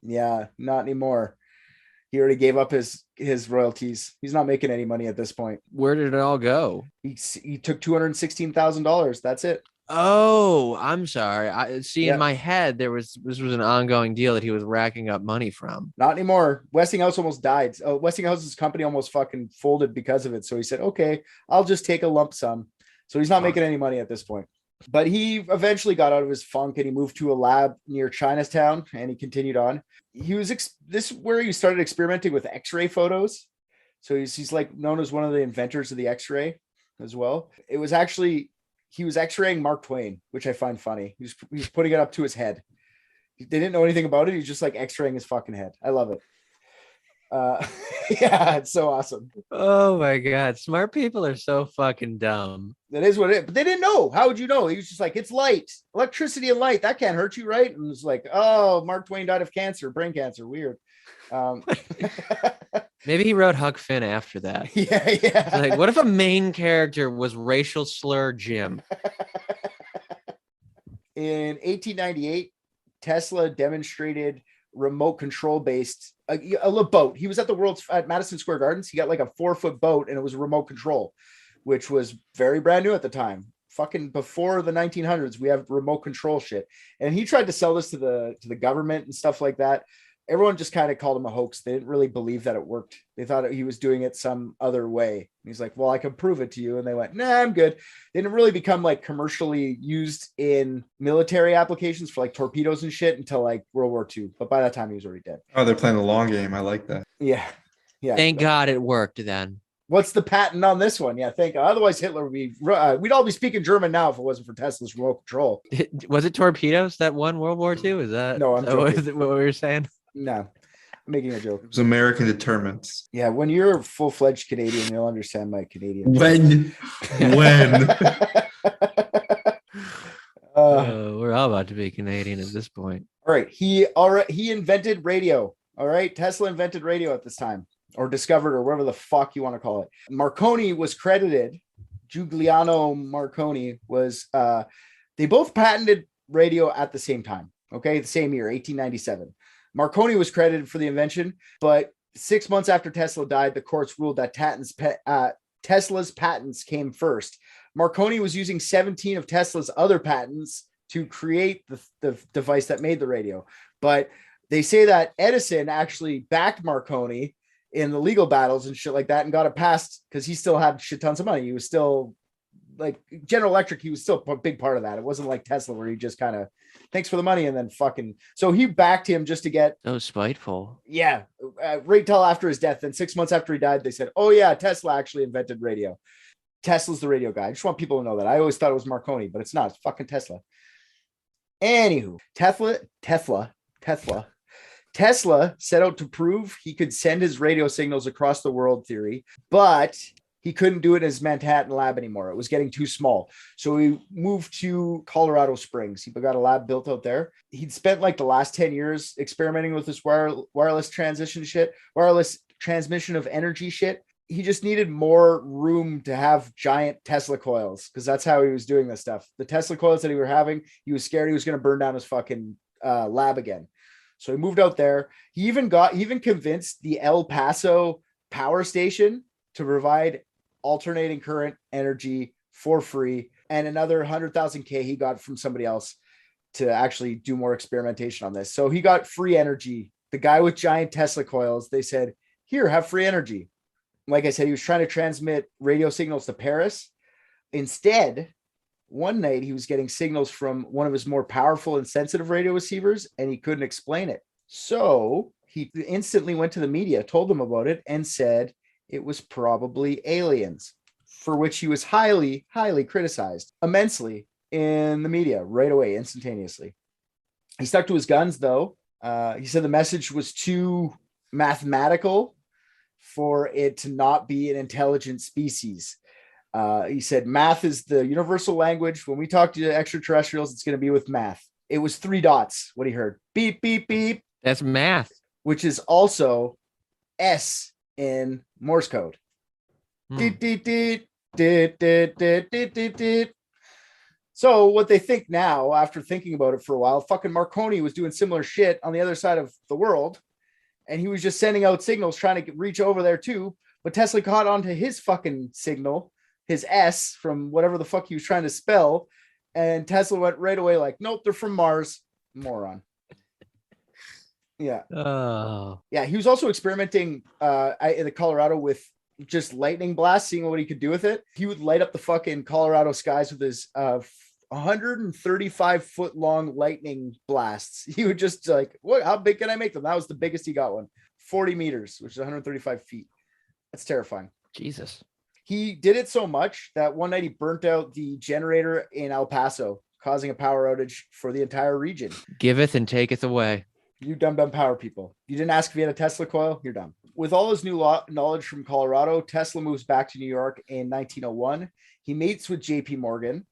Yeah, not anymore. He already gave up his royalties. He's not making any money at this point. Where did it all go? He took $216,000. That's it. Oh, I'm sorry. In my head, this was an ongoing deal that he was racking up money from. Not anymore. Westinghouse almost died. Westinghouse's company almost fucking folded because of it. So he said, "Okay, I'll just take a lump sum." So he's not making any money at this point. But he eventually got out of his funk and he moved to a lab near Chinatown, and he continued on. This is where he started experimenting with X-ray photos. So he's like known as one of the inventors of the X-ray as well. It was actually, he was X-raying Mark Twain, which I find funny. He was putting it up to his head. They didn't know anything about it. He's just like X-raying his fucking head. I love it. Yeah, it's so awesome. Oh my god, smart people are so fucking dumb. That is what it is. But they didn't know. How would you know? He was just like, "It's light, electricity and light. That can't hurt you, right?" And it's like, "Oh, Mark Twain died of cancer, brain cancer. Weird." Maybe he wrote Huck Finn after that. Yeah. It's like, what if a main character was racial slur Jim? In 1898, Tesla demonstrated remote control based a boat. He was at Madison Square Gardens. He got like a 4-foot boat, and it was remote control, which was very brand new at the time. Fucking before the 1900s, we have remote control shit. And he tried to sell this to the government and stuff like that. Everyone just kind of called him a hoax. They didn't really believe that it worked. They thought he was doing it some other way. And he's like, "Well, I can prove it to you." And they went, "Nah, I'm good." They didn't really become like commercially used in military applications for like torpedoes and shit until like World War II. But by that time, he was already dead. Oh, they're playing the long game. I like that. Yeah. Thank God it worked then. What's the patent on this one? Yeah, thank God. Otherwise, Hitler would be, we'd all be speaking German now if it wasn't for Tesla's remote control. Was it torpedoes that won World War II? Is that No, I'm joking. what we were saying? No, I'm making a joke. It was American determinants. Yeah, when you're a full-fledged Canadian, you'll understand my Canadian. When? We're all about to be Canadian at this point. All right, he invented radio. All right, Tesla invented radio at this time, or discovered, or whatever the fuck you want to call it. Marconi was credited. Giuliano Marconi was. They both patented radio at the same time. Okay, the same year, 1897. Marconi was credited for the invention, but 6 months after Tesla died, the courts ruled that Tesla's patents came first. Marconi was using 17 of Tesla's other patents to create the device that made the radio. But they say that Edison actually backed Marconi in the legal battles and shit like that and got it passed because he still had shit tons of money. He was still like General Electric. He was still a big part of that. It wasn't like Tesla where he just kind of thanks for the money and then fucking. So he backed him just to get. So spiteful. Yeah. Right till after his death. Then 6 months after he died, they said, oh yeah, Tesla actually invented radio. Tesla's the radio guy. I just want people to know that. I always thought it was Marconi, but it's not. It's fucking Tesla. Anywho, Tesla set out to prove he could send his radio signals across the world theory, but he couldn't do it in his Manhattan lab anymore. It was getting too small. So he moved to Colorado Springs. He got a lab built out there. He'd spent like the last 10 years experimenting with this wireless transmission of energy shit. He just needed more room to have giant Tesla coils because that's how he was doing this stuff. The Tesla coils that he were having, he was scared he was going to burn down his fucking lab again. So he moved out there. He even convinced the El Paso power station to provide alternating current energy for free, and another 100,000 K he got from somebody else to actually do more experimentation on this. So he got free energy. The guy with giant Tesla coils, they said, here, have free energy. Like I said, he was trying to transmit radio signals to Paris. Instead, one night he was getting signals from one of his more powerful and sensitive radio receivers, and he couldn't explain it. So he instantly went to the media, told them about it, and said it was probably aliens, for which he was highly, highly criticized immensely in the media right away, instantaneously. He stuck to his guns, though. He said the message was too mathematical for it to not be an intelligent species. He said math is the universal language. When we talk to extraterrestrials, it's going to be with math. It was 3 dots, what he heard. Beep, beep, beep. That's math. Which is also S in Morse code. So what they think now, after thinking about it for a while, fucking Marconi was doing similar shit on the other side of the world. And he was just sending out signals trying to reach over there too. But Tesla caught onto his fucking signal, his S from whatever the fuck he was trying to spell. And Tesla went right away like, nope, they're from Mars. Moron. Yeah. Oh. Yeah, he was also experimenting in the Colorado with just lightning blasts, seeing what he could do with it. He would light up the fucking Colorado skies with his 135 foot long lightning blasts. He would just like, what? How big can I make them? That was the biggest he got one. 40 meters, which is 135 feet. That's terrifying. Jesus. He did it so much that one night he burnt out the generator in El Paso, causing a power outage for the entire region. Giveth and taketh away. You dumb power people. You didn't ask if he had a Tesla coil. You're dumb. With all his new knowledge from Colorado, Tesla moves back to New York in 1901. He meets with JP Morgan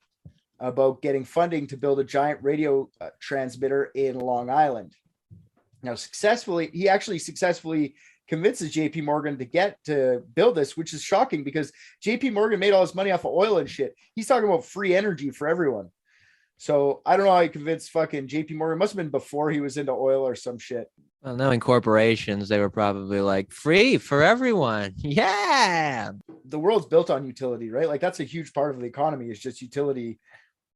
about getting funding to build a giant radio transmitter in Long Island. Now, he actually successfully convinces JP Morgan to build this, which is shocking because JP Morgan made all his money off of oil and shit. He's talking about free energy for everyone. So I don't know how he convinced fucking JP Morgan. It must have been before he was into oil or some shit. Well, now in corporations, they were probably like free for everyone. Yeah. The world's built on utility, right? Like that's a huge part of the economy is just utility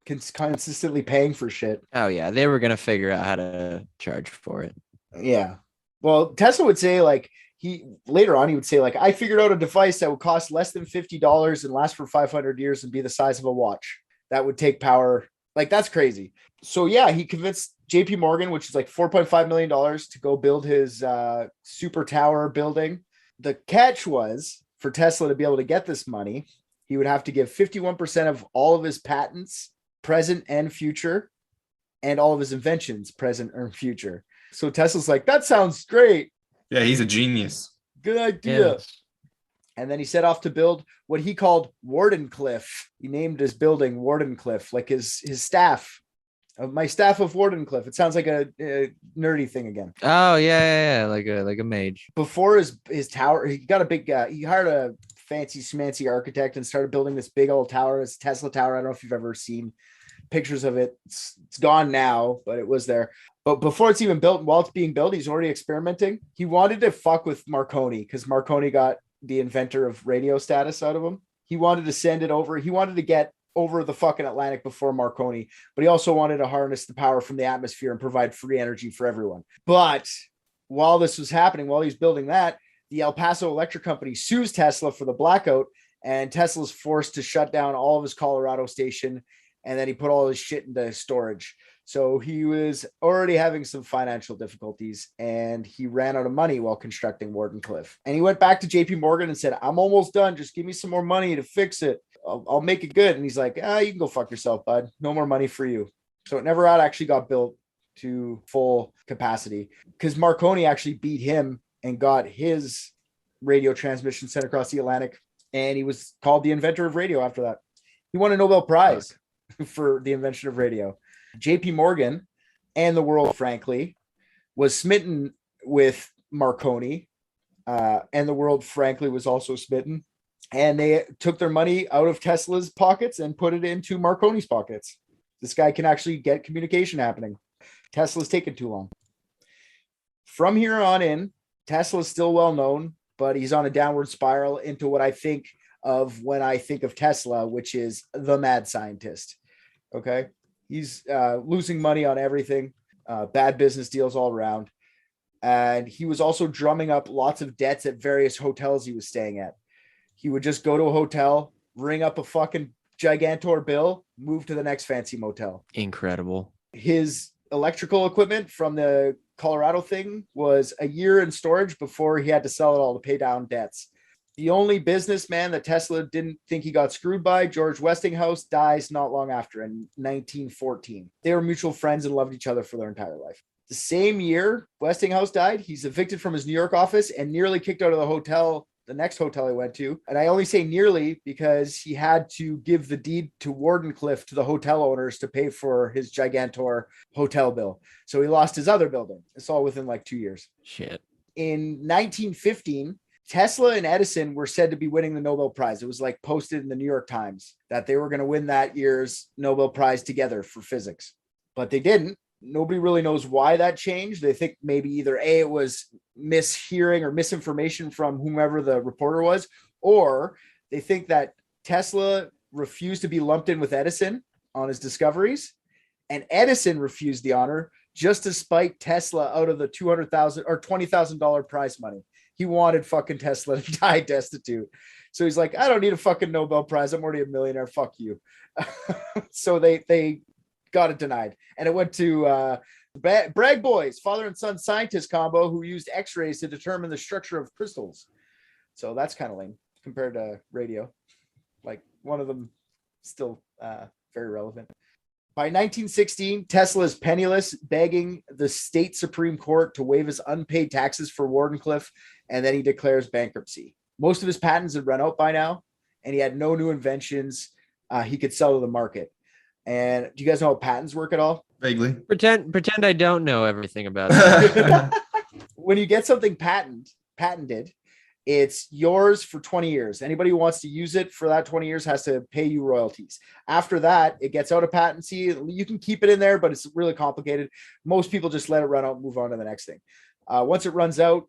consistently paying for shit. Oh yeah. They were going to figure out how to charge for it. Yeah. Well, Tesla would say like later on, he would say like, I figured out a device that would cost less than $50 and last for 500 years and be the size of a watch. That would take power. Like, that's crazy. So yeah, he convinced JP Morgan, which is like $4.5 million to go build his super tower building. The catch was for Tesla to be able to get this money, he would have to give 51% of all of his patents, present and future, and all of his inventions, present and future. So Tesla's like, that sounds great. Yeah, he's a genius. Good idea. Yes. And then he set off to build what he called Wardenclyffe. He named his building Wardenclyffe, like his staff. My staff of Wardenclyffe. It sounds like a nerdy thing again. Oh yeah, like a mage. Before his tower, he got a big. He hired a fancy schmancy architect and started building this big old tower. It's Tesla Tower. I don't know if you've ever seen pictures of it. It's gone now, but it was there. But before it's even built, while it's being built, he's already experimenting. He wanted to fuck with Marconi because Marconi got the inventor of radio status out of him. He wanted to send it over. He wanted to get over the fucking Atlantic before Marconi, but he also wanted to harness the power from the atmosphere and provide free energy for everyone. But while this was happening, while he's building that, the El Paso Electric Company sues Tesla for the blackout, and Tesla's forced to shut down all of his Colorado station, and then he put all his shit into storage. So he was already having some financial difficulties, and he ran out of money while constructing Wardenclyffe. And he went back to JP Morgan and said, I'm almost done. Just give me some more money to fix it. I'll make it good. And he's like, you can go fuck yourself, bud. No more money for you. So it never actually got built to full capacity because Marconi actually beat him and got his radio transmission sent across the Atlantic. And he was called the inventor of radio after that. He won a Nobel Prize for the invention of radio. JP Morgan and the world, frankly, was smitten with Marconi. And the world, frankly, was also smitten. And they took their money out of Tesla's pockets and put it into Marconi's pockets. This guy can actually get communication happening. Tesla's taken too long. From here on in, Tesla's still well known, but he's on a downward spiral into what I think of when I think of Tesla, which is the mad scientist. Okay. He's losing money on everything, bad business deals all around. And he was also drumming up lots of debts at various hotels he was staying at. He would just go to a hotel, ring up a fucking gigantor bill, move to the next fancy motel. Incredible. His electrical equipment from the Colorado thing was a year in storage before he had to sell it all to pay down debts. The only businessman that Tesla didn't think he got screwed by, George Westinghouse, dies not long after in 1914. They were mutual friends and loved each other for their entire life. The same year Westinghouse died, he's evicted from his New York office and nearly kicked out of the hotel, the next hotel he went to. And I only say nearly because he had to give the deed to Wardenclyffe to the hotel owners to pay for his gigantor hotel bill. So he lost his other building. It's all within like 2 years. Shit. In 1915, Tesla and Edison were said to be winning the Nobel Prize. It was like posted in the New York Times that they were going to win that year's Nobel Prize together for physics, but they didn't. Nobody really knows why that changed. They think maybe either A, it was mishearing or misinformation from whomever the reporter was, or they think that Tesla refused to be lumped in with Edison on his discoveries, and Edison refused the honor just to spite Tesla out of the $200,000 or $20,000 prize money. He wanted fucking Tesla to die destitute. So he's like, I don't need a fucking Nobel Prize. I'm already a millionaire. Fuck you. So they got it denied. And it went to Bragg boys, father and son scientist combo who used x-rays to determine the structure of crystals. So that's kind of lame compared to radio. Like one of them still very relevant. By 1916, Tesla is penniless, begging the state Supreme Court to waive his unpaid taxes for Wardenclyffe, and then he declares bankruptcy. Most of his patents had run out by now, and he had no new inventions he could sell to the market. And do you guys know how patents work at all? Vaguely. Pretend I don't know everything about it. When you get something patented, it's yours for 20 years. Anybody who wants to use it for that 20 years has to pay you royalties. After that, it gets out of patency. You can keep it in there, but it's really complicated. Most people just let it run out and move on to the next thing. Once it runs out,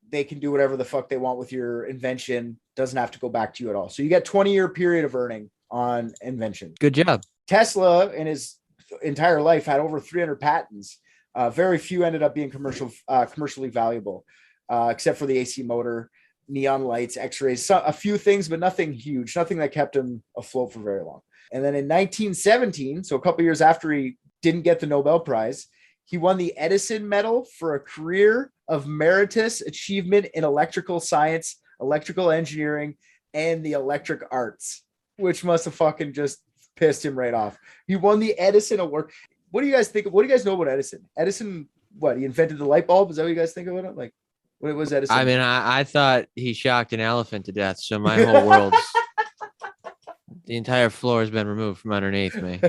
they can do whatever the fuck they want with your invention. Doesn't have to go back to you at all. So you get 20-year period of earning on invention. Good job. Tesla in his entire life had over 300 patents. Very few ended up being commercially valuable, except for the AC motor, neon lights, x-rays, a few things, but nothing huge, nothing that kept him afloat for very long. And then in 1917, so a couple years after he didn't get the Nobel Prize, he won the Edison Medal for a career of meritorious achievement in electrical science, electrical engineering, and the electric arts, which must have fucking just pissed him right off. He won the Edison Award. What do you guys think? What do you guys know about Edison? Edison, what? He invented the light bulb? Is that what you guys think about it? Like, what was Edison? I mean, I thought he shocked an elephant to death, so my whole world's the entire floor has been removed from underneath me.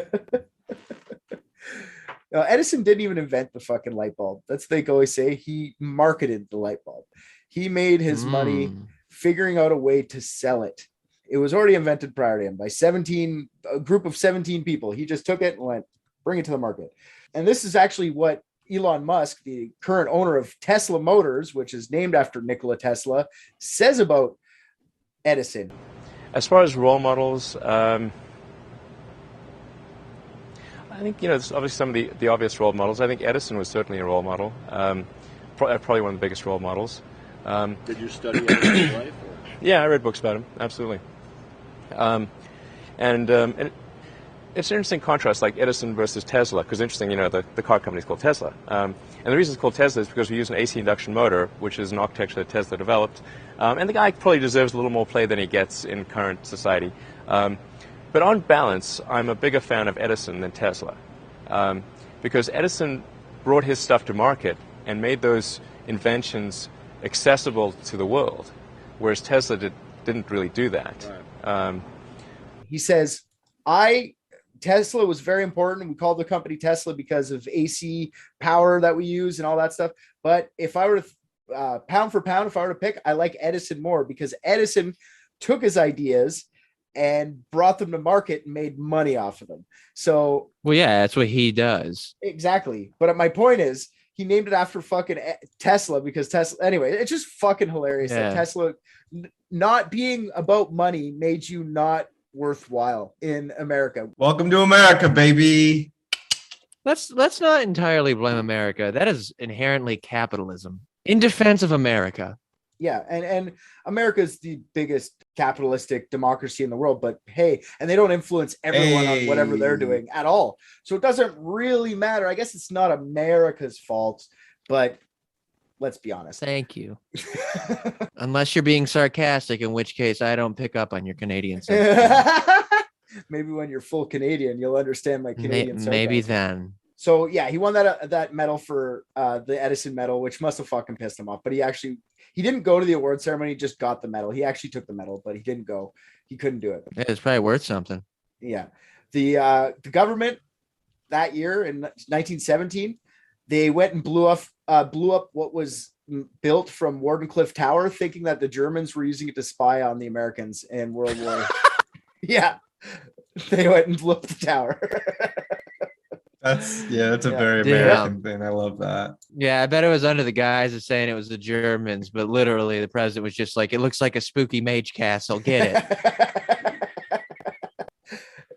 No, Edison didn't even invent the fucking light bulb. That's what they always say. He marketed the light bulb. He made his money figuring out a way to sell it. It was already invented prior to him by a group of 17 people. He just took it and went, bring it to the market. And this is actually what Elon Musk, the current owner of Tesla Motors, which is named after Nikola Tesla, says about Edison. As far as role models, I think, there's obviously some of the obvious role models. I think Edison was certainly a role model, probably one of the biggest role models. Did you study Edison's life? Or? Yeah, I read books about him, absolutely. And it's an interesting contrast, like Edison versus Tesla, because interesting, the car company is called Tesla. And the reason it's called Tesla is because we use an AC induction motor, which is an architecture that Tesla developed. And the guy probably deserves a little more play than he gets in current society. But on balance, I'm a bigger fan of Edison than Tesla, because Edison brought his stuff to market and made those inventions accessible to the world, whereas Tesla didn't really do that. Right. He says, Tesla was very important. We called the company Tesla because of AC power that we use and all that stuff. But if I were to, pound for pound, if I were to pick, I like Edison more because Edison took his ideas and brought them to market and made money off of them. So, well, yeah, that's what he does. Exactly. But my point is, he named it after fucking Tesla because Tesla. Anyway, it's just fucking hilarious that Tesla not being about money made you not worthwhile in America. Welcome to America, baby. Let's not entirely blame America. That is inherently capitalism. In defense of America. Yeah, and America is the biggest capitalistic democracy in the world, but hey, and they don't influence everyone on whatever they're doing at all. So it doesn't really matter. I guess it's not America's fault, but let's be honest. Thank you. Unless you're being sarcastic, in which case I don't pick up on your Canadian sarcasm. Maybe when you're full Canadian, you'll understand my Canadian sarcasm. Maybe then. So yeah, he won that medal for the Edison medal, which must have fucking pissed him off. But he didn't go to the award ceremony, he just got the medal. He actually took the medal, but he didn't go. He couldn't do it. Yeah, it's probably worth something. Yeah. The government that year in 1917, they went and blew up what was built from Wardenclyffe Tower, thinking that the Germans were using it to spy on the Americans in World War. Yeah. They went and blew up the tower. That's a very American thing. I love that. Yeah, I bet it was under the guise of saying it was the Germans, but literally the president was just like, it looks like a spooky mage castle. Get it.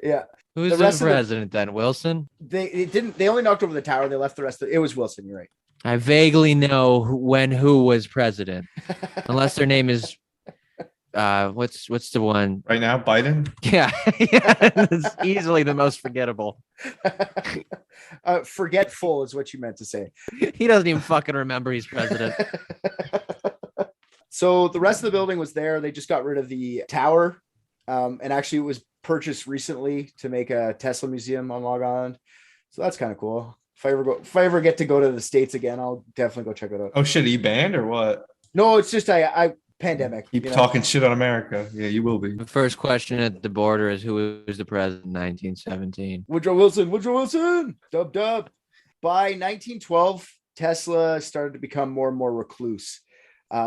Yeah. Who's the president then? Wilson? They only knocked over the tower. They left the rest of it. It was Wilson. You're right. I vaguely know who was president, unless their name is what's the one right now? Biden. Yeah, it's easily the most forgettable. Forgetful is what you meant to say. He doesn't even fucking remember he's president. So the rest of the building was there. They just got rid of the tower, and actually it was purchased recently to make a Tesla museum on Long Island. So that's kind of cool. If I ever get to go to the States again, I'll definitely go check it out. Oh shit, he banned or what? No, it's just I pandemic. Keep talking shit on America. Yeah, you will be. The first question at the border is who was the president in 1917? Woodrow Wilson. Dub. By 1912, Tesla started to become more and more recluse.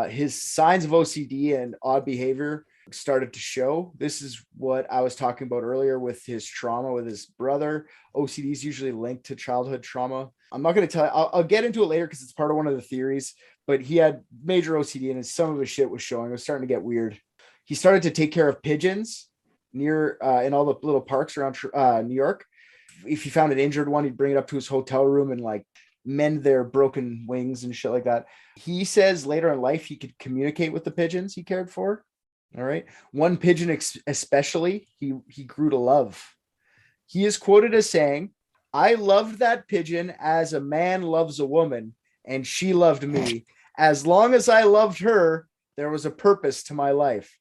His signs of OCD and odd behavior started to show. This is what I was talking about earlier with his trauma with his brother. OCD is usually linked to childhood trauma. I'm not going to tell you. I'll get into it later because it's part of one of the theories, but he had major OCD and some of his shit was showing. It was starting to get weird. He started to take care of pigeons near in all the little parks around New York. If he found an injured one, he'd bring it up to his hotel room and like mend their broken wings and shit like that. He says later in life he could communicate with the pigeons he cared for. All right. One pigeon especially, he grew to love. He is quoted as saying, "I loved that pigeon as a man loves a woman, and she loved me. As long as I loved her, there was a purpose to my life."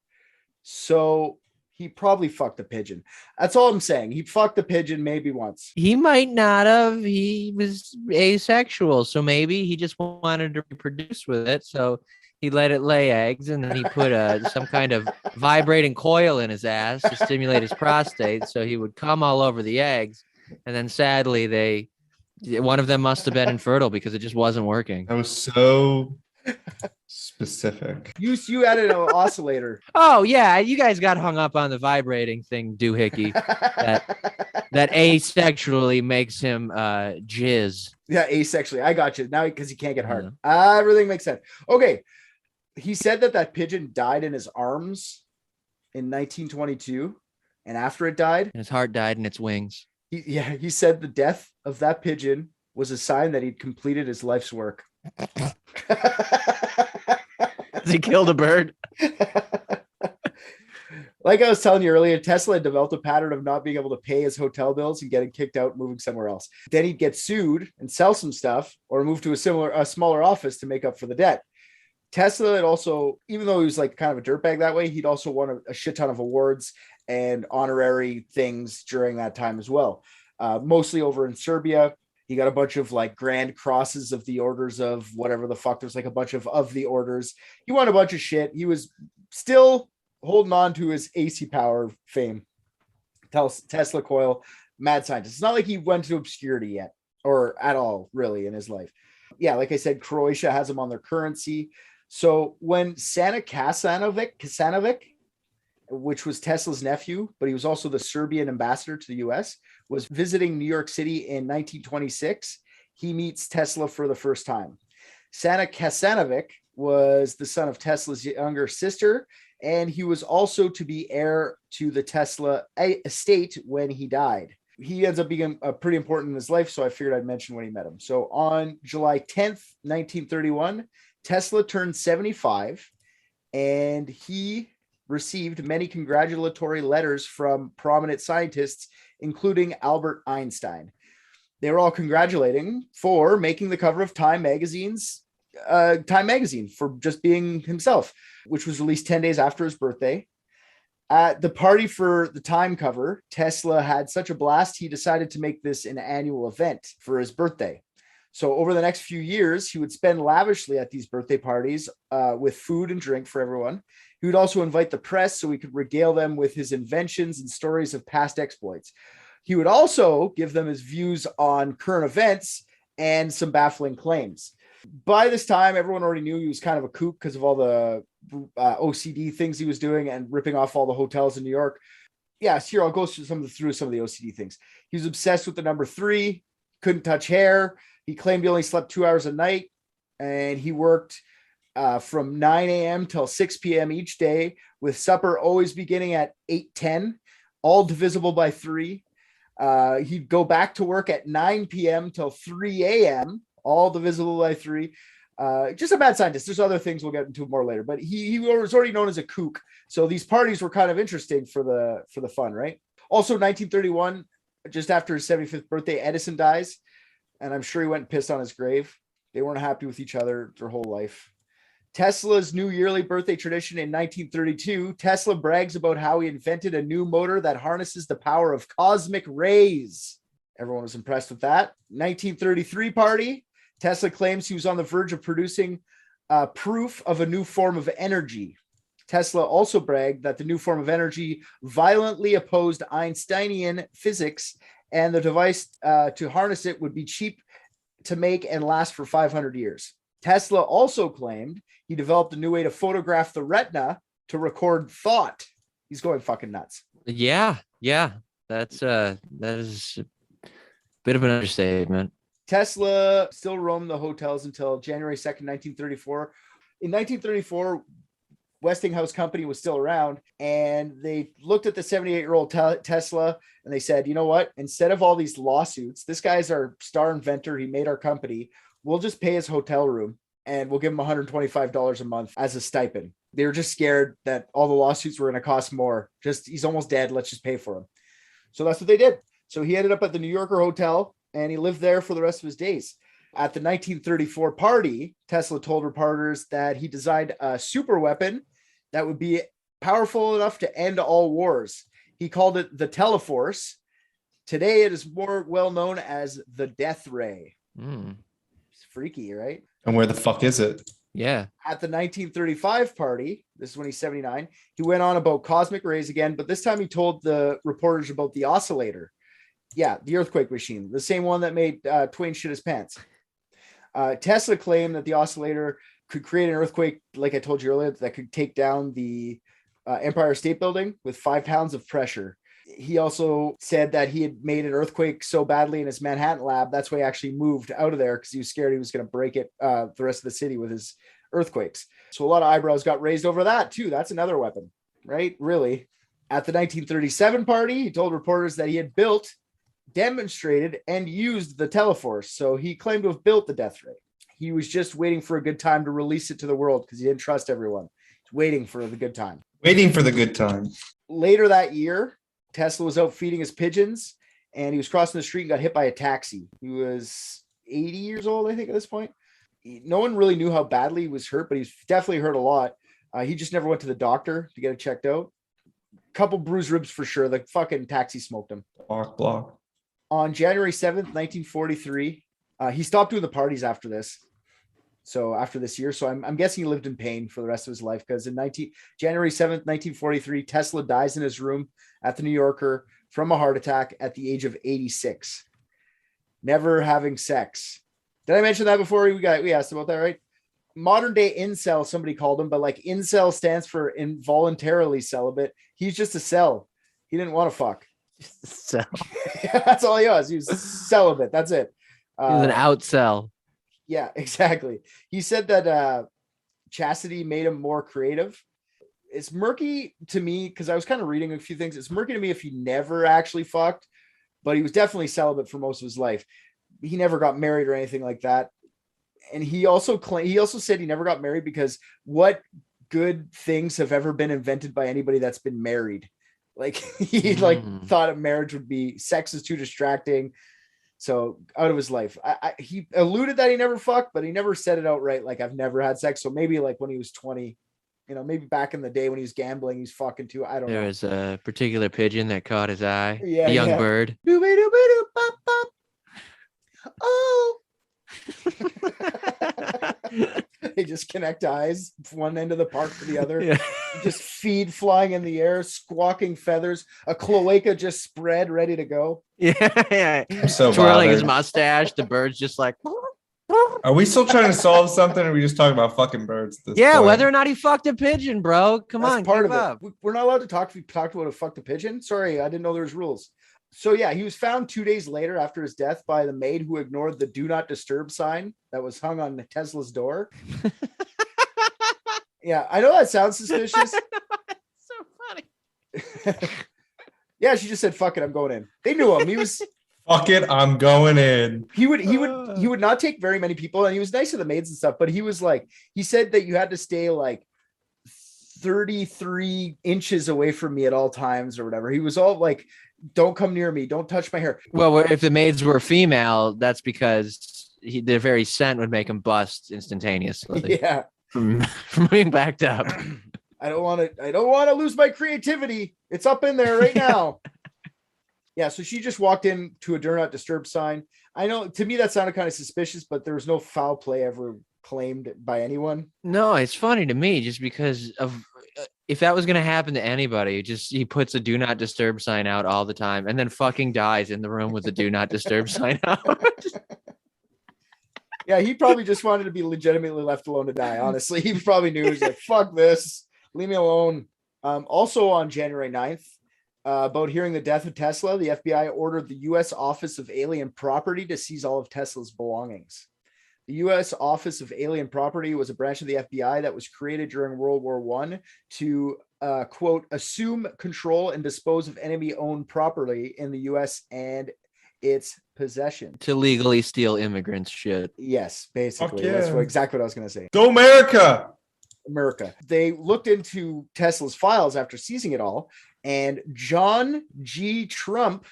So he probably fucked a pigeon. That's all I'm saying. He fucked a pigeon maybe once. He might not have. He was asexual, so maybe he just wanted to reproduce with it. So he let it lay eggs, and then he put some kind of vibrating coil in his ass to stimulate his prostate, so he would come all over the eggs. And then sadly, one of them must have been infertile because it just wasn't working. That was so Specific. You added an oscillator. Oh yeah, you guys got hung up on the vibrating thing, doohickey. That asexually makes him jizz. Yeah, asexually. I got you now because he can't get hard. Everything makes sense. Okay. He said that pigeon died in his arms in 1922, and after it died, And his heart died in its wings. he said the death of that pigeon was a sign that he'd completed his life's work. Has he killed a bird? Like I was telling you earlier, Tesla had developed a pattern of not being able to pay his hotel bills and getting kicked out, moving somewhere else. Then he'd get sued and sell some stuff or move to a smaller office to make up for the debt. Tesla had also, even though he was like kind of a dirtbag that way, he'd also won a shit ton of awards and honorary things during that time as well. Mostly over in Serbia. He got a bunch of like grand crosses of the orders of whatever the fuck. There's like a bunch of the orders. He won a bunch of shit. He was still holding on to his AC power fame. Tesla coil, mad scientist. It's not like he went to obscurity yet or at all really in his life. Yeah, like I said, Croatia has him on their currency. So when Santa Kasanovic, which was Tesla's nephew, but he was also the Serbian ambassador to the US, was visiting New York City in 1926, he meets Tesla for the first time. Santa Kasanovic was the son of Tesla's younger sister, and he was also to be heir to the Tesla estate when he died. He ends up being pretty important in his life, so I figured I'd mention when he met him. So on July 10th, 1931, Tesla turned 75, and he received many congratulatory letters from prominent scientists, including Albert Einstein. They were all congratulating for making the cover of Time magazine for just being himself, which was released 10 days after his birthday. At the party for the Time cover, Tesla had such a blast, he decided to make this an annual event for his birthday. So over the next few years, he would spend lavishly at these birthday parties with food and drink for everyone. He would also invite the press so he could regale them with his inventions and stories of past exploits. He would also give them his views on current events and some baffling claims. By this time, everyone already knew he was kind of a kook because of all the OCD things he was doing and ripping off all the hotels in New York. Yes, here I'll go through some of the OCD things. He was obsessed with the number 3, couldn't touch hair. He claimed he only slept 2 hours a night, and he worked from 9 a.m. till 6 p.m. each day, with supper always beginning at 8:10, all divisible by 3. He'd go back to work at 9 p.m. till 3 a.m., all divisible by 3. Just a mad scientist. There's other things we'll get into more later, but he was already known as a kook. So these parties were kind of interesting for the fun, right? Also, 1931, just after his 75th birthday, Edison dies. And I'm sure he went and pissed on his grave. They weren't happy with each other their whole life. Tesla's new yearly birthday tradition in 1932, Tesla brags about how he invented a new motor that harnesses the power of cosmic rays. Everyone was impressed with that. 1933 party, Tesla claims he was on the verge of producing proof of a new form of energy. Tesla also bragged that the new form of energy violently opposed Einsteinian physics, and the device to harness it would be cheap to make and last for 500 years. Tesla also claimed he developed a new way to photograph the retina to record thought. He's going fucking nuts. Yeah. That is a bit of an understatement. Tesla still roamed the hotels until January 2nd, 1934. In 1934, Westinghouse Company was still around, and they looked at the 78-year-old Tesla and they said, you know what? Instead of all these lawsuits, this guy's our star inventor. He made our company. We'll just pay his hotel room and we'll give him $125 a month as a stipend. They were just scared that all the lawsuits were going to cost more. He's almost dead. Let's just pay for him. So that's what they did. So he ended up at the New Yorker Hotel and he lived there for the rest of his days. At the 1934 party, Tesla told reporters that he designed a super weapon that would be powerful enough to end all wars. He called it the Teleforce. Today, it is more well known as the Death Ray. It's freaky, right? And where the fuck is it? Yeah. At the 1935 party, this is when he's 79, he went on about cosmic rays again, but this time he told the reporters about the oscillator. Yeah, the earthquake machine, the same one that made Twain shit his pants. Tesla claimed that the oscillator could create an earthquake, like I told you earlier, that could take down the Empire State Building with 5 pounds of pressure. He also said that he had made an earthquake so badly in his Manhattan lab, that's why he actually moved out of there, because he was scared he was going to break it, the rest of the city with his earthquakes. So a lot of eyebrows got raised over that too. That's another weapon, right? Really. At the 1937 party, he told reporters that he had built, demonstrated, and used the Teleforce. So he claimed to have built the death ray. He was just waiting for a good time to release it to the world because he didn't trust everyone. He's waiting for the good time. Waiting for the good time. Later that year, Tesla was out feeding his pigeons and he was crossing the street and got hit by a taxi. He was 80 years old, I think, at this point. No one really knew how badly he was hurt, but he's definitely hurt a lot. He just never went to the doctor to get it checked out. Couple bruised ribs for sure. The fucking taxi smoked him. Block. On January 7th, 1943, he stopped doing the parties after this. So after this year, so I'm guessing he lived in pain for the rest of his life, because in January 7th, 1943, Tesla dies in his room at the New Yorker from a heart attack at the age of 86. Never having sex. Did I mention that before? We asked about that, right? Modern day incel, somebody called him, but like incel stands for involuntarily celibate. He's just a cell. He didn't want to fuck. So That's all he was. He was celibate. That's it. he was an out cell. Yeah, exactly. He said that chastity made him more creative. It's murky to me because I was kind of reading a few things. It's murky to me if he never actually fucked, but he was definitely celibate for most of his life. He never got married or anything like that. And he also said he never got married because what good things have ever been invented by anybody that's been married? Like he thought a marriage would be, sex is too distracting. So out of his life. He alluded that he never fucked, but he never said it outright. Like, I've never had sex. So maybe like when he was 20, maybe back in the day when he was gambling, he's fucking too. I don't know. There was a particular pigeon that caught his eye. Yeah, a young bird. Doo-be-doo-be-doo, bop, bop. Oh. They just connect eyes, one end of the park to the other. Yeah. Just feed flying in the air, squawking feathers, a cloaca just spread, ready to go. Yeah. I'm so twirling his bothered. mustache. The bird's just like. Are we still trying to solve something, or are we just talking about fucking birds at this Yeah, point? whether or not he fucked a pigeon, bro. Come That's on, part keep of up. it. We're not allowed to talk. If we talked about a fucked a pigeon. Sorry, I didn't know there was rules. So yeah, he was found 2 days later after his death by the maid who ignored the "Do Not Disturb" sign that was hung on Tesla's door. Yeah, I know that sounds suspicious. So funny. Yeah, she just said, "Fuck it, I'm going in." They knew him. He was. Fuck it, I'm going in. He would not take very many people, and he was nice to the maids and stuff. But he was like, he said that you had to stay like 33 inches away from me at all times or whatever. He was all like, "Don't come near me. Don't touch my hair." Well, if the maids were female, that's because their very scent would make him bust instantaneously. Yeah. From being backed up. I don't want to lose my creativity. It's up in there right now. Yeah, so she just walked in to a "Do Not Disturb" sign. I know, to me that sounded kind of suspicious, but there was no foul play ever claimed by anyone. No, it's funny to me just because of if that was going to happen to anybody, he puts a "Do Not Disturb" sign out all the time and then fucking dies in the room with the "Do Not Disturb" sign out. Yeah, he probably just wanted to be legitimately left alone to die. Honestly, he probably knew. He was like, "Fuck this, leave me alone." Also on January 9th, about hearing the death of Tesla, the FBI ordered the U.S. Office of Alien Property to seize all of Tesla's belongings. The U.S. Office of Alien Property was a branch of the FBI that was created during World War I to, quote, assume control and dispose of enemy-owned property in the U.S. and its possession. To legally steal immigrants' shit. Yes, basically. Fuck yeah. That's exactly what I was going to say. Go America! America. They looked into Tesla's files after seizing it all, and John G. Trump,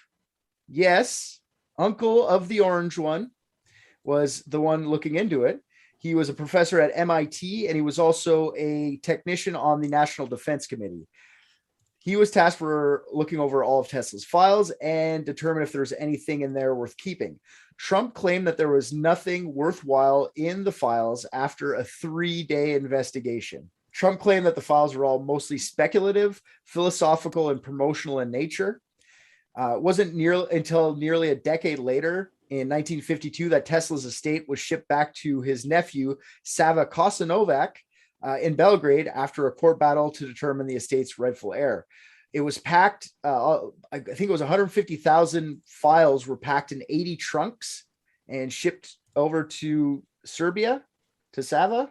yes, uncle of the orange one, was the one looking into it. He was a professor at MIT, and he was also a technician on the National Defense Committee. He was tasked for looking over all of Tesla's files and determine if there's anything in there worth keeping. Trump claimed that there was nothing worthwhile in the files after a 3-day investigation. Trump claimed that the files were all mostly speculative, philosophical, and promotional in nature. It wasn't until nearly a decade later, in 1952 that Tesla's estate was shipped back to his nephew, Sava Kosanovac, in Belgrade after a court battle to determine the estate's rightful heir. It was packed, I think it was 150,000 files were packed in 80 trunks and shipped over to Serbia, to Sava.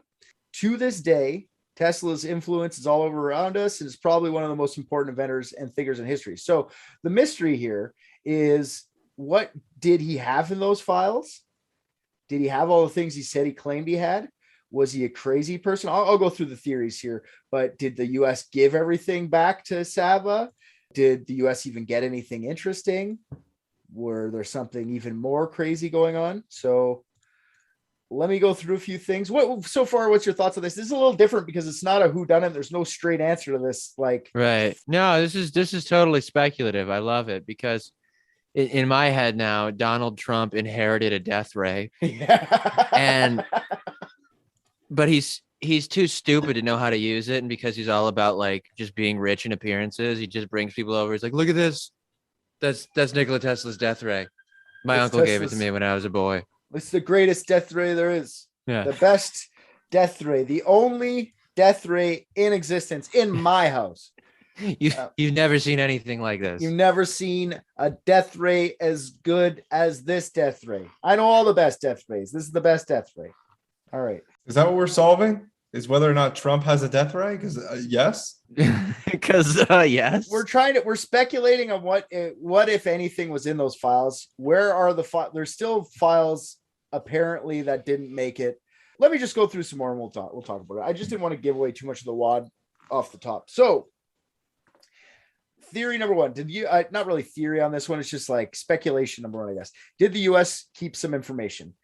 To this day, Tesla's influence is all over around us and is probably one of the most important inventors and figures in history. So the mystery here is, what did he have in those files? Did he have all the things he said he claimed he had? Was he a crazy person? I'll go through the theories here, but did the US give everything back to Sava? Did the US even get anything interesting? Were there something even more crazy going on? So let me go through a few things. So far, what's your thoughts on this? This is a little different because it's not a whodunit. There's no straight answer to this. Like, right. No, this is totally speculative. I love it because in my head now, Donald Trump inherited a death ray. Yeah. But he's too stupid to know how to use it. And because he's all about like just being rich in appearances, he just brings people over. He's like, look at this. That's Nikola Tesla's death ray. My uncle gave it to me when I was a boy. It's the greatest death ray there is. Yeah. The best death ray. The only death ray in existence in my house. You've never seen anything like this. You've never seen a death ray as good as this death ray. I know all the best death rays. This is the best death ray. All right. Is that what we're solving? Is whether or not Trump has a death ray? Because yes. Because yes. We're speculating on what if anything was in those files. Where are the files? There's still files apparently that didn't make it. Let me just go through some more and we'll talk about it. I just didn't want to give away too much of the wad off the top. So theory number one, did you not really theory on this one, it's just like speculation number one, I guess. Did the US keep some information?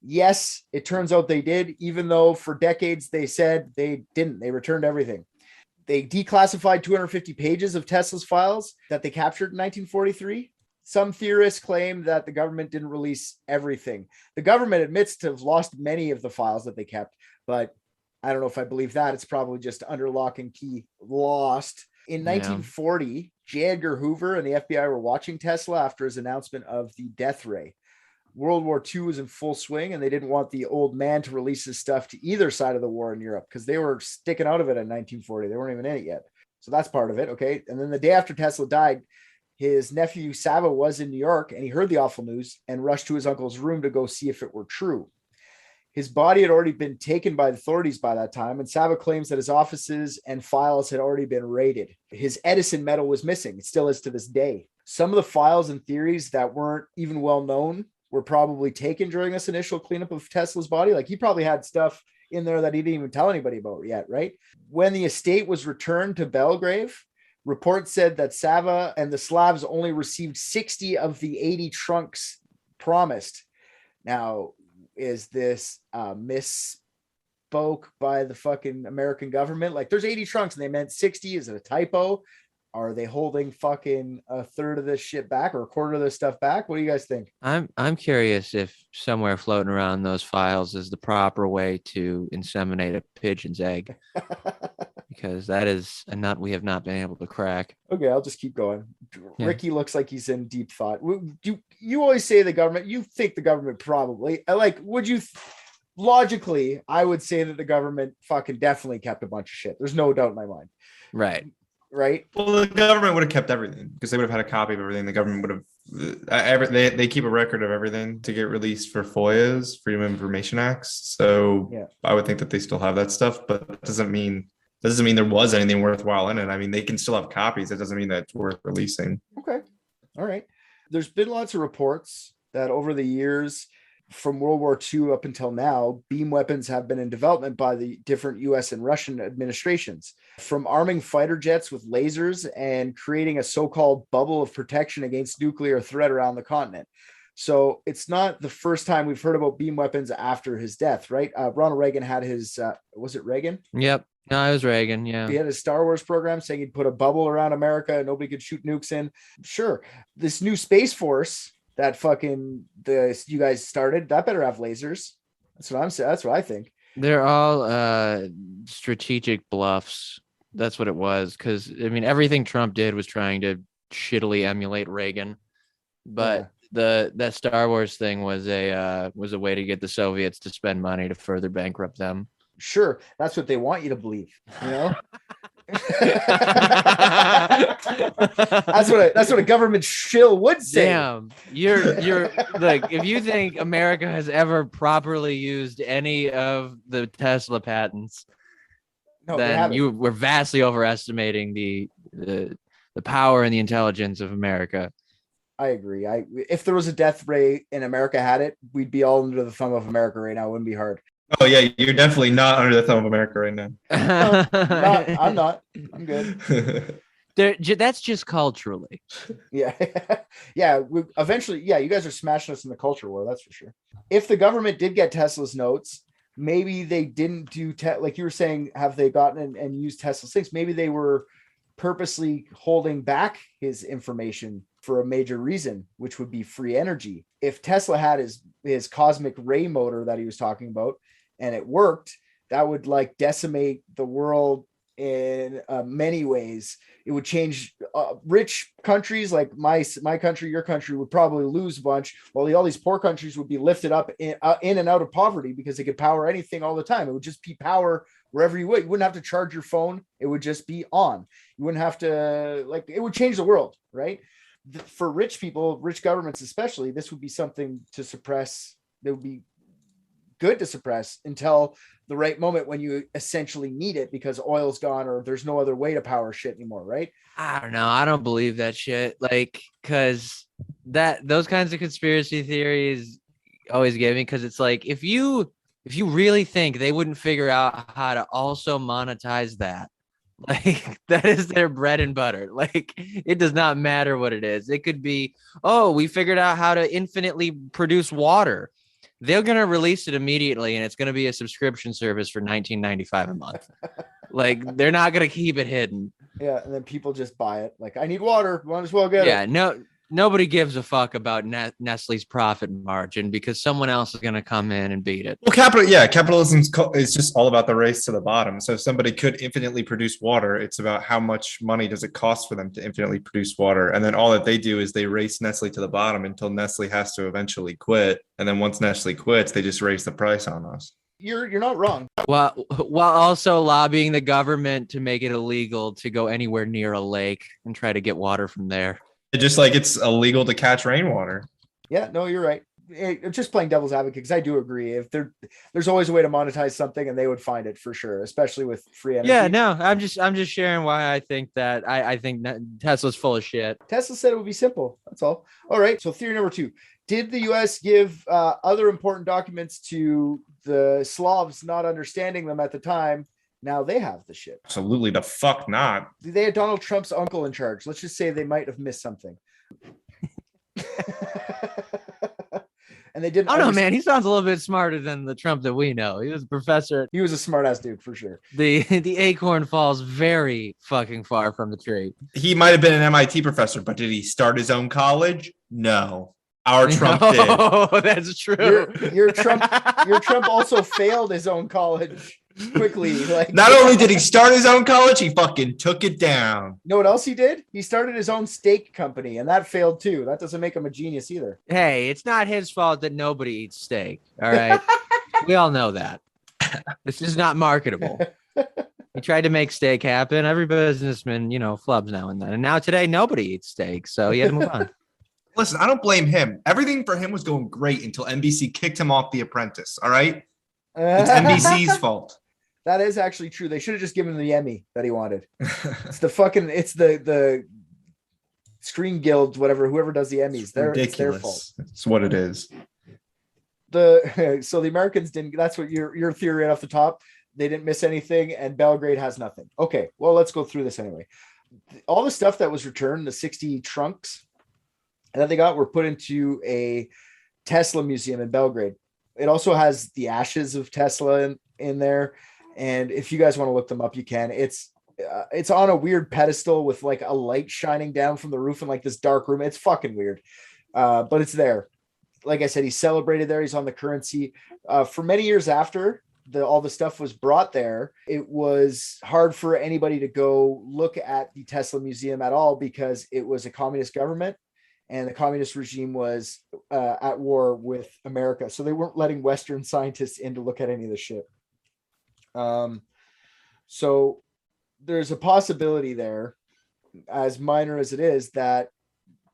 Yes, it turns out they did, even though for decades they said they didn't. They returned everything. They declassified 250 pages of Tesla's files that they captured in 1943. Some theorists claim that the government didn't release everything. The government admits to have lost many of the files that they kept, but I don't know if I believe that. It's probably just under lock and key lost. In 1940, J. Edgar Hoover and the FBI were watching Tesla after his announcement of the death ray. World War II was in full swing, and they didn't want the old man to release his stuff to either side of the war in Europe because they were sticking out of it in 1940. They weren't even in it yet. So that's part of it. Okay. And then the day after Tesla died, his nephew Sava was in New York, and he heard the awful news and rushed to his uncle's room to go see if it were true. His body had already been taken by the authorities by that time, and Sava claims that his offices and files had already been raided. His Edison medal was missing. It still is to this day. Some of the files and theories that weren't even well known were probably taken during this initial cleanup of Tesla's body. Like, he probably had stuff in there that he didn't even tell anybody about yet, right? When the estate was returned to Belgrade, reports said that Sava and the Slavs only received 60 of the 80 trunks promised. Now, is this misspoke by the fucking American government? Like, there's 80 trunks and they meant 60. Is it a typo? Are they holding fucking a third of this shit back or a quarter of this stuff back? What do you guys think? I'm curious if somewhere floating around those files is the proper way to inseminate a pigeon's egg, because that is a nut we have not been able to crack. Okay, I'll just keep going. Yeah. Ricky looks like he's in deep thought. You always say the government. You think the government probably. Would you? Logically, I would say that the government fucking definitely kept a bunch of shit. There's no doubt in my mind. Right. Well, the government would have kept everything because they would have had a copy of everything. The government would have they keep a record of everything to get released for FOIAs, Freedom of Information Acts. So yeah. I would think that they still have that stuff, but that doesn't mean there was anything worthwhile in it. I mean, they can still have copies. It doesn't mean that it's worth releasing. Okay. All right. There's been lots of reports that over the years, from World War II up until now, beam weapons have been in development by the different US and Russian administrations, from arming fighter jets with lasers and creating a so-called bubble of protection against nuclear threat around the continent. So it's not the first time we've heard about beam weapons after his death, right? Ronald Reagan had his, was it Reagan? Yep. No, it was Reagan. Yeah. He had his Star Wars program saying he'd put a bubble around America and nobody could shoot nukes in. Sure. This new Space Force that you guys started, that better have lasers. That's what I'm saying. That's what I think. They're all strategic bluffs. That's what it was. Because I mean, everything Trump did was trying to shittily emulate Reagan, but that Star Wars thing was a way to get the Soviets to spend money to further bankrupt them. Sure, that's what they want you to believe, you know. That's what a government shill would say. Damn, you're like, if you think America has ever properly used any of the Tesla patents, then you were vastly overestimating the power and the intelligence of America. I agree. If there was a death ray and America had it, we'd be all under the thumb of America right now. It wouldn't be hard. Oh yeah, you're definitely not under the thumb of America right now. I'm not. I'm good. That's just culturally. Yeah. Yeah. Eventually, yeah, you guys are smashing us in the culture war. That's for sure. If the government did get Tesla's notes, maybe they didn't do like you were saying, have they gotten and used Tesla's things? Maybe they were purposely holding back his information for a major reason, which would be free energy. If Tesla had his cosmic ray motor that he was talking about and it worked, that would like decimate the world in many ways. It would change rich countries like my country, your country would probably lose a bunch, while all these poor countries would be lifted up in and out of poverty because they could power anything all the time. It would just be power wherever you went. You wouldn't have to charge your phone. It would just be on. You wouldn't have to, like, it would change the world, right? For rich people, rich governments especially, this would be something to suppress. That would be good to suppress until the right moment when you essentially need it because oil's gone or there's no other way to power shit anymore, right? I don't know. I don't believe that shit. Like, because those kinds of conspiracy theories always get me, because it's like, if you really think they wouldn't figure out how to also monetize that, like, that is their bread and butter. Like, it does not matter what it is. It could be, oh, we figured out how to infinitely produce water. They're going to release it immediately, and it's going to be a subscription service for $19.95 a month. Like, they're not going to keep it hidden. Yeah, and then people just buy it. Like, I need water. Might as well get it. Yeah, nobody gives a fuck about Nestle's profit margin because someone else is going to come in and beat it. Well, capitalism is just all about the race to the bottom. So if somebody could infinitely produce water, it's about how much money does it cost for them to infinitely produce water. And then all that they do is they race Nestle to the bottom until Nestle has to eventually quit. And then once Nestle quits, they just raise the price on us. You're not wrong. While also lobbying the government to make it illegal to go anywhere near a lake and try to get water from there. Just like it's illegal to catch rainwater. Yeah, no, you're right. Just playing devil's advocate, because I do agree. If there's always a way to monetize something, and they would find it for sure, especially with free energy. Yeah, no, I'm just sharing why I think that I think Tesla's full of shit. Tesla said it would be simple. That's all. All right. So theory number 2: did the U.S. give other important documents to the Slavs, not understanding them at the time? Now they have the shit. Absolutely the fuck not. They had Donald Trump's uncle in charge. Let's just say they might have missed something. And they didn't. I don't know, man. He sounds a little bit smarter than the Trump that we know. He was a professor. He was a smart ass dude for sure. The acorn falls very fucking far from the tree. He might have been an MIT professor, but did he start his own college? No. Our Trump did. Oh, that's true. Your Trump also failed his own college quickly. Like, not only did he start his own college, he fucking took it down. You know what else he did? He started his own steak company, and that failed too. That doesn't make him a genius either. Hey, it's not his fault that nobody eats steak. All right. We all know that. This is not marketable. He tried to make steak happen. Every businessman, flubs now and then. And now today, nobody eats steak. So he had to move on. Listen, I don't blame him. Everything for him was going great until NBC kicked him off The Apprentice. All right. It's NBC's fault. That is actually true. They should have just given him the Emmy that he wanted. It's the Screen Guild, whoever does the Emmys. It's their fault. It's what it is. So the Americans didn't. That's what your theory right off the top. They didn't miss anything, and Belgrade has nothing. Okay, well, let's go through this anyway. All the stuff that was returned, the 60 trunks that they got, were put into a Tesla museum in Belgrade. It also has the ashes of Tesla in there. And if you guys want to look them up, you can. It's on a weird pedestal with like a light shining down from the roof in like this dark room. It's fucking weird. But it's there. Like I said, he's celebrated there. He's on the currency. For many years after all the stuff was brought there, it was hard for anybody to go look at the Tesla museum at all because it was a communist government. and the communist regime was at war with America. So they weren't letting Western scientists in to look at any of the shit. So there's a possibility there, as minor as it is, that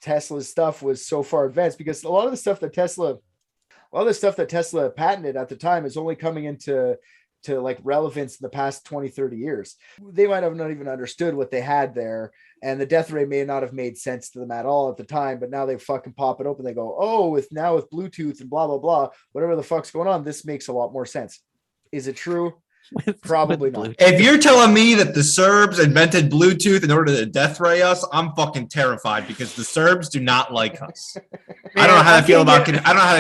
Tesla's stuff was so far advanced, because a lot of the stuff that Tesla patented at the time is only coming into like relevance in the past 20, 30 years. They might have not even understood what they had there. And the death ray may not have made sense to them at all at the time, but now they fucking pop it open. They go, oh, with Bluetooth and blah, blah, blah, whatever the fuck's going on, this makes a lot more sense. Is it true? Probably not. If you're telling me that the Serbs invented Bluetooth in order to death ray us, I'm fucking terrified, because the Serbs do not like us. I don't know how I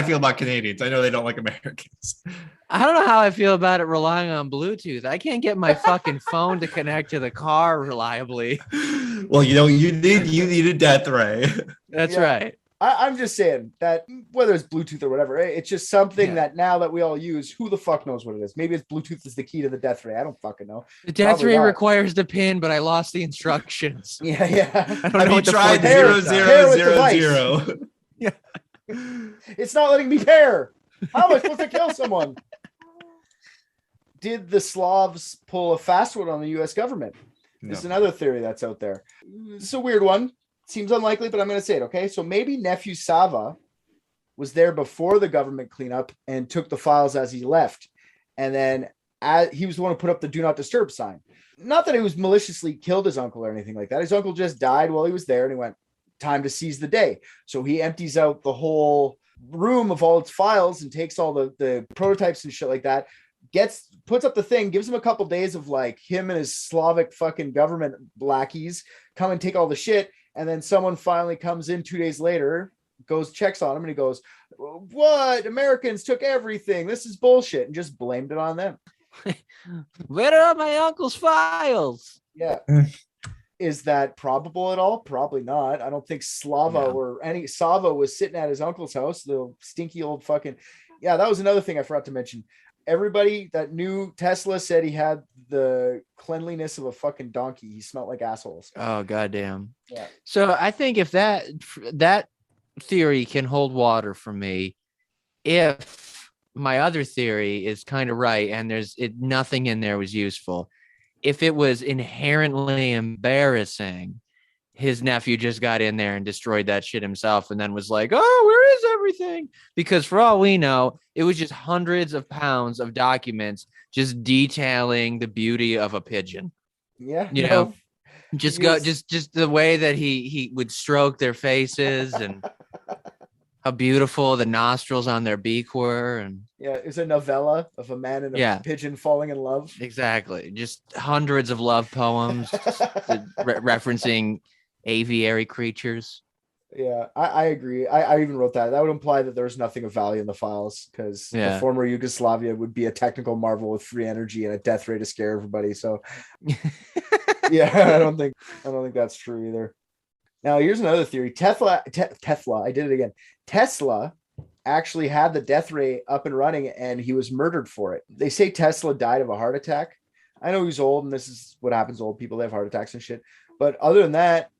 feel about Canadians. I know they don't like Americans. I don't know how I feel about it relying on Bluetooth. I can't get my fucking phone to connect to the car reliably. Well, you need a death ray. That's right. I'm just saying that whether it's Bluetooth or whatever, it's just something that now that we all use, who the fuck knows what it is? Maybe it's Bluetooth is the key to the death ray. I don't fucking know. The death ray requires the pin, but I lost the instructions. Yeah. Have you tried 0000? Yeah. It's not letting me pair. How am I supposed to kill someone? Did the Slavs pull a fast one on the U.S. government? No. This is another theory that's out there. It's a weird one. Seems unlikely, but I'm going to say it, okay? So maybe nephew Sava was there before the government cleanup and took the files as he left. And then he was the one who put up the do not disturb sign. Not that he was maliciously killed his uncle or anything like that. His uncle just died while he was there, and he went, time to seize the day. So he empties out the whole room of all its files and takes all the prototypes and shit like that, puts up the thing, gives him a couple days of like him and his Slavic fucking government lackeys come and take all the shit. And then someone finally comes in 2 days later, checks on him, and he goes, what? Americans took everything. This is bullshit. And just blamed it on them. Where are my uncle's files? Yeah. Is that probable at all? Probably not. I don't think Sava was sitting at his uncle's house, the stinky old fucking... Yeah, that was another thing I forgot to mention. Everybody that knew Tesla said he had the cleanliness of a fucking donkey. He smelled like assholes. Oh, goddamn. Yeah. So I think if that theory can hold water for me, if my other theory is kind of right and nothing in there was useful, if it was inherently embarrassing, his nephew just got in there and destroyed that shit himself and then was like, oh, where is everything? Because for all we know, it was just hundreds of pounds of documents just detailing the beauty of a pigeon. Yeah. You know, just the way that he would stroke their faces and how beautiful the nostrils on their beak were. And yeah, it's a novella of a man and a pigeon falling in love. Exactly. Just hundreds of love poems referencing aviary creatures. Yeah, I agree. I even wrote that. That would imply that there's nothing of value in the files, because the former Yugoslavia would be a technical marvel with free energy and a death ray to scare everybody. So yeah, I don't think that's true either. Now here's another theory. Tesla, I did it again. Tesla actually had the death ray up and running, and he was murdered for it. They say Tesla died of a heart attack. I know he's old, and this is what happens to old people. They have heart attacks and shit. But other than that,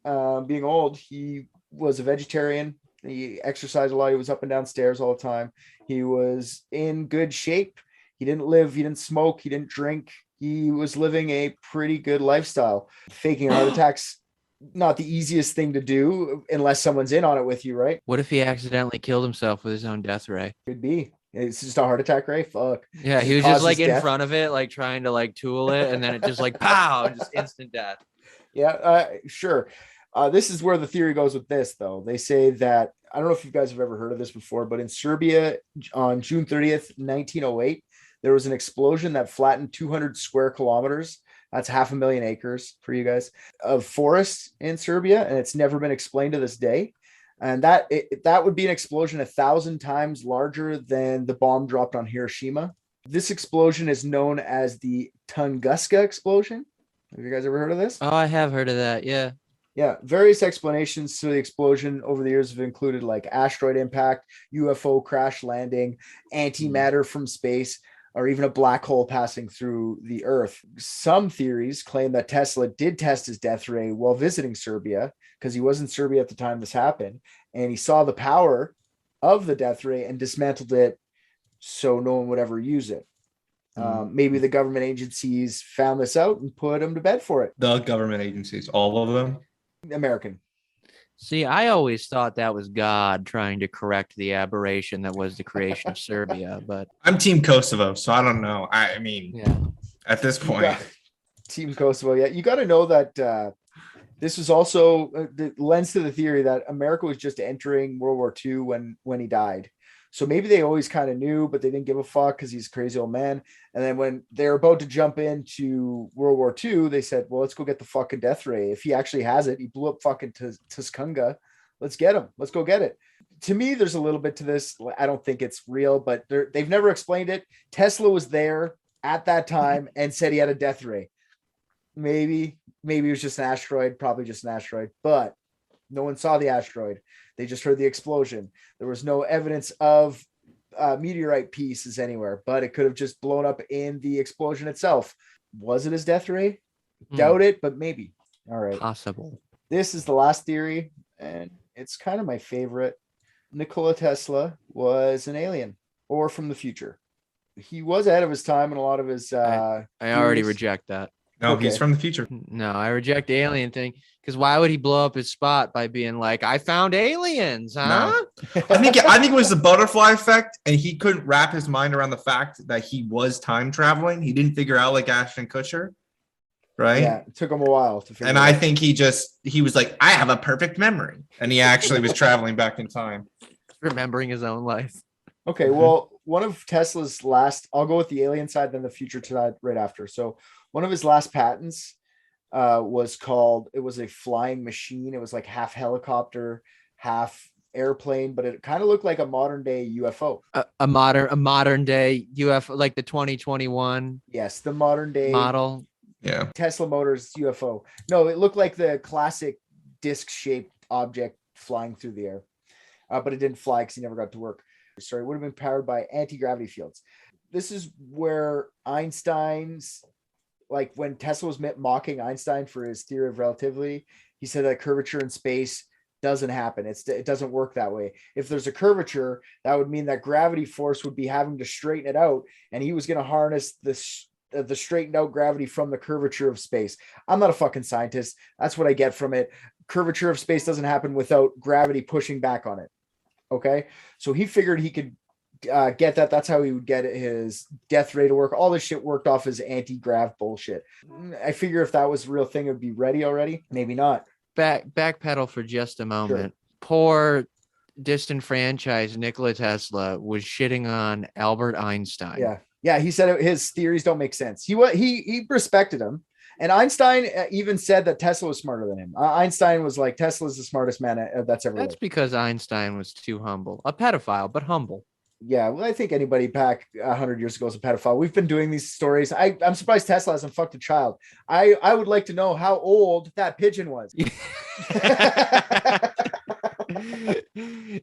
being old, he was a vegetarian. He exercised a lot. He was up and down stairs all the time. He was in good shape. He didn't smoke. He didn't drink. He was living a pretty good lifestyle. Faking heart attacks, not the easiest thing to do unless someone's in on it with you, right? What if he accidentally killed himself with his own death ray? Could be. It's just a heart attack ray. Fuck. Yeah, he was just like in front of it, like trying to like tool it, and then it just like pow, just instant death. Yeah, sure. This is where the theory goes with this, though. They say that, I don't know if you guys have ever heard of this before, but in Serbia on June 30th, 1908, there was an explosion that flattened 200 square kilometers. That's 500,000 acres for you guys of forests in Serbia, and it's never been explained to this day. And that would be an explosion 1,000 times larger than the bomb dropped on Hiroshima. This explosion is known as the Tunguska explosion. Have you guys ever heard of this? Oh, I have heard of that. Yeah. Yeah. Various explanations to the explosion over the years have included like asteroid impact, UFO crash landing, antimatter from space. or even a black hole passing through the Earth. Some theories claim that Tesla did test his death ray while visiting Serbia, because he was in Serbia at the time this happened, and he saw the power of the death ray and dismantled it so no one would ever use it. Maybe the government agencies found this out and put him to bed for it. The government agencies, all of them? American. See, I always thought that was God trying to correct the aberration that was the creation of Serbia, but I'm Team Kosovo, so I don't know. I mean, yeah. At this point. Team Kosovo, yeah. You got to know that this was also the lens to the theory that America was just entering World War II when he died. So maybe they always kind of knew, but they didn't give a fuck because he's a crazy old man. And then when they're about to jump into World War II, they said, well, let's go get the fucking death ray. If he actually has it, he blew up fucking Tuscanga. Let's get him. Let's go get it. To me, there's a little bit to this. I don't think it's real, but they've never explained it. Tesla was there at that time and said he had a death ray. Maybe it was just an asteroid, probably just an asteroid, but no one saw the asteroid. They just heard the explosion. There was no evidence of meteorite pieces anywhere, but it could have just blown up in the explosion itself. Was it his death ray? Doubt it, but maybe. All right. Possible. This is the last theory, and it's kind of my favorite. Nikola Tesla was an alien or from the future. He was ahead of his time in a lot of his I already reject that. No, Okay. he's from the future. No, I reject the alien thing, because why would he blow up his spot by being like, I found aliens, huh? No. I think it was the butterfly effect, and he couldn't wrap his mind around the fact that he was time traveling. He didn't figure out like Ashton Kutcher, right? Yeah, it took him a while to figure And it I out. think he was like, I have a perfect memory. And he actually was traveling back in time. Remembering his own life. Okay, well, one of Tesla's last, I'll go with the alien side, then the future side right after. So one of his last patents was called, it was a flying machine. It was like half helicopter, half airplane, but it kind of looked like a modern day UFO. A modern day UFO, like the 2021 Yes, the modern day model. Yeah. Tesla Motors UFO. No, it looked like the classic disc-shaped object flying through the air, but it didn't fly because he never got to work. Sorry, it would have been powered by anti-gravity fields. This is where Einstein's, like when Tesla was mocking Einstein for his theory of relativity, he said that curvature in space doesn't happen. It doesn't work that way. If there's a curvature, that would mean that gravity force would be having to straighten it out, and he was going to harness the straightened out gravity from the curvature of space. I'm not a fucking scientist. That's what I get from it. Curvature of space doesn't happen without gravity pushing back on it. Okay, so he figured he could get that. That's how he would get his death ray to work. All this shit worked off his anti-grav bullshit. I figure if that was a real thing, it would be ready already. Maybe not. Backpedal for just a moment. Sure. Poor disenfranchised Nikola Tesla was shitting on Albert Einstein. Yeah. He said his theories don't make sense. He respected him. And Einstein even said that Tesla was smarter than him. Einstein was like, Tesla's the smartest man that's ever lived. That's because Einstein was too humble. A pedophile, but humble. Yeah, well, I think anybody back 100 years ago is a pedophile. We've been doing these stories. I'm surprised Tesla hasn't fucked a child. I would like to know how old that pigeon was.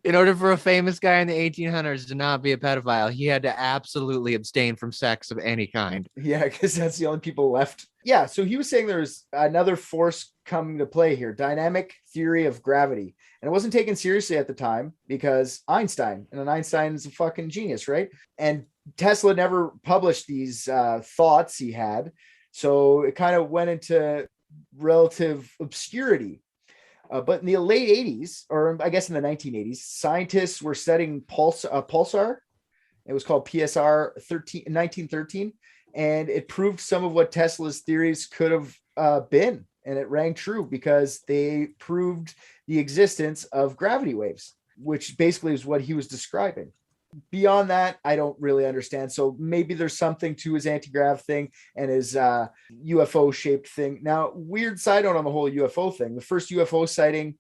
In order for a famous guy in the 1800s to not be a pedophile, he had to absolutely abstain from sex of any kind. Yeah, because that's the only people left. Yeah, so he was saying there's another force coming to play here, dynamic theory of gravity. And it wasn't taken seriously at the time because Einstein is a fucking genius, right? And Tesla never published these thoughts he had. So it kind of went into relative obscurity. But in the late 80s, or I guess in the 1980s, scientists were studying pulsar. It was called PSR 1913, and it proved some of what Tesla's theories could have been. And it rang true because they proved the existence of gravity waves, which basically is what he was describing. Beyond that, I don't really understand. So maybe there's something to his anti-grav thing and his UFO shaped thing. Now, weird side note on the whole UFO thing. The first UFO sighting,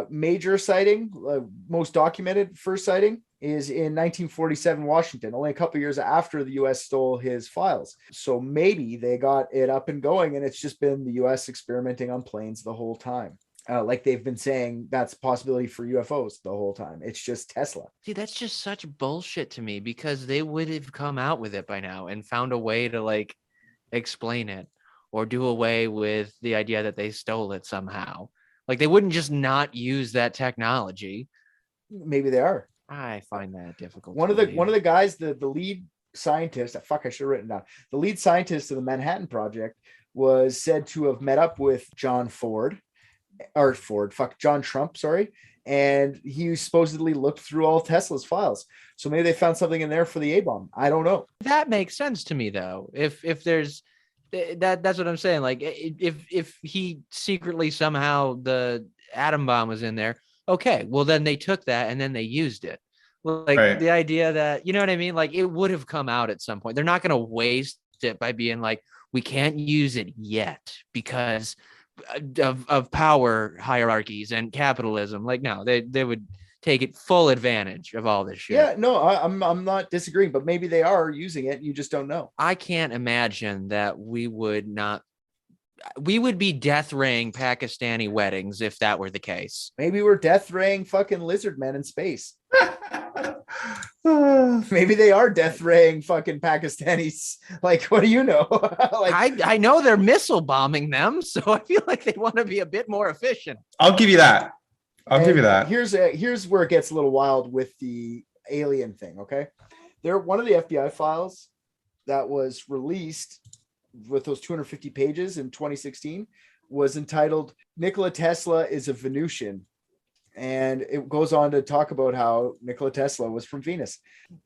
major sighting, most documented first sighting is in 1947, Washington, only a couple years after the US stole his files. So maybe they got it up and going and it's just been the US experimenting on planes the whole time. like they've been saying that's a possibility for UFOs the whole time. It's just Tesla. See, that's just such bullshit to me, because they would have come out with it by now and found a way to like explain it or do away with the idea that they stole it somehow. Like they wouldn't just not use that technology. Maybe they are. I find that difficult. One of the guys, the lead scientist, I should have written down. The lead scientist of the Manhattan Project was said to have met up with John Trump, sorry. And he supposedly looked through all Tesla's files. So maybe they found something in there for the A-bomb. I don't know. That makes sense to me though. If there's that's what I'm saying. Like if he secretly somehow the atom bomb was in there, okay, well then they took that and then they used it. Like Right. the idea that, you know what I mean? Like it would have come out at some point. They're not going to waste it by being like, we can't use it yet because of power hierarchies and capitalism. Like, no, they would take it full advantage of all this shit. Yeah, no, I'm not disagreeing, but maybe they are using it. You just don't know. I can't imagine that we would be death raying Pakistani weddings if that were the case. Maybe we're death raying fucking lizard men in space. Maybe they are death raying fucking Pakistanis. Like, what do you know? Like, I know they're missile bombing them, so I feel like they want to be a bit more efficient. I'll give you that. I'll give you that. Here's where it gets a little wild with the alien thing. Okay, one of the FBI files that was released with those 250 pages in 2016 was entitled "Nikola Tesla is a Venusian." And it goes on to talk about how Nikola Tesla was from Venus,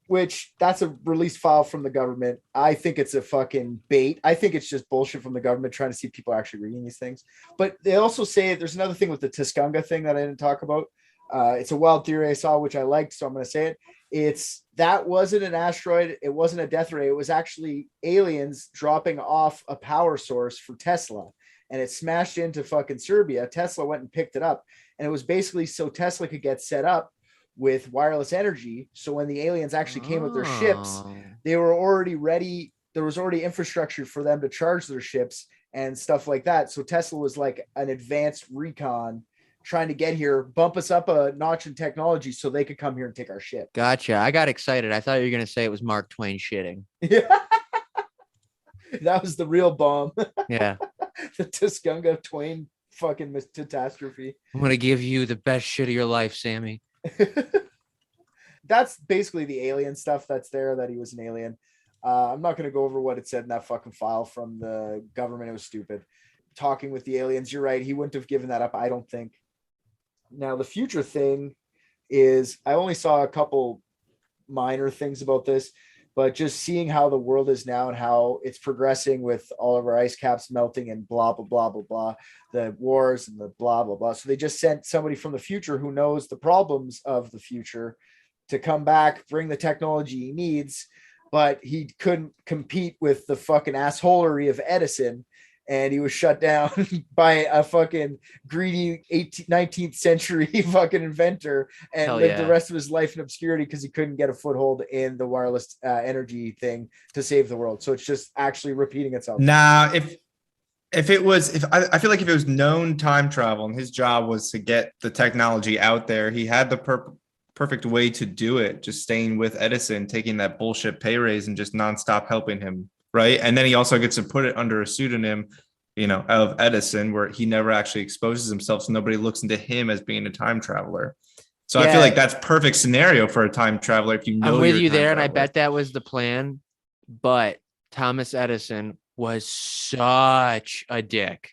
which that's a released file from the government. I think it's a fucking bait. I think it's just bullshit from the government trying to see if people are actually reading these things. But they also say there's another thing with the Tuscanga thing that I didn't talk about. It's a wild theory I saw, which I liked, so I'm going to say it. That wasn't an asteroid. It wasn't a death ray. It was actually aliens dropping off a power source for Tesla. And it smashed into fucking Serbia. Tesla went and picked it up. And it was basically so Tesla could get set up with wireless energy. So when the aliens actually came with their ships, they were already ready. There was already infrastructure for them to charge their ships and stuff like that. So Tesla was like an advanced recon trying to get here, bump us up a notch in technology so they could come here and take our ship. Gotcha. I got excited. I thought you were going to say it was Mark Twain shitting. Yeah. That was the real bomb. Yeah. The Tuscanga Twain fucking catastrophe. I'm going to give you the best shit of your life, Sammy. That's basically the alien stuff that's there, that he was an alien. I'm not going to go over what it said in that fucking file from the government. It was stupid. Talking with the aliens, you're right. He wouldn't have given that up, I don't think. Now, the future thing is, I only saw a couple minor things about this, but just seeing how the world is now and how it's progressing with all of our ice caps melting and blah, blah, blah, blah, blah, the wars and the blah, blah, blah. So they just sent somebody from the future who knows the problems of the future to come back, bring the technology he needs, but he couldn't compete with the fucking assholery of Edison. And he was shut down by a fucking greedy 19th century fucking inventor and lived the rest of his life in obscurity because he couldn't get a foothold in the wireless energy thing to save the world. So it's just actually repeating itself. Nah, I feel like if it was known time travel and his job was to get the technology out there, he had the perfect way to do it. Just staying with Edison, taking that bullshit pay raise and just nonstop helping him. Right. And then he also gets to put it under a pseudonym, of Edison, where he never actually exposes himself. So nobody looks into him as being a time traveler. So I feel like that's perfect scenario for a time traveler. If you know, I'm with you there. And I bet that was the plan. But Thomas Edison was such a dick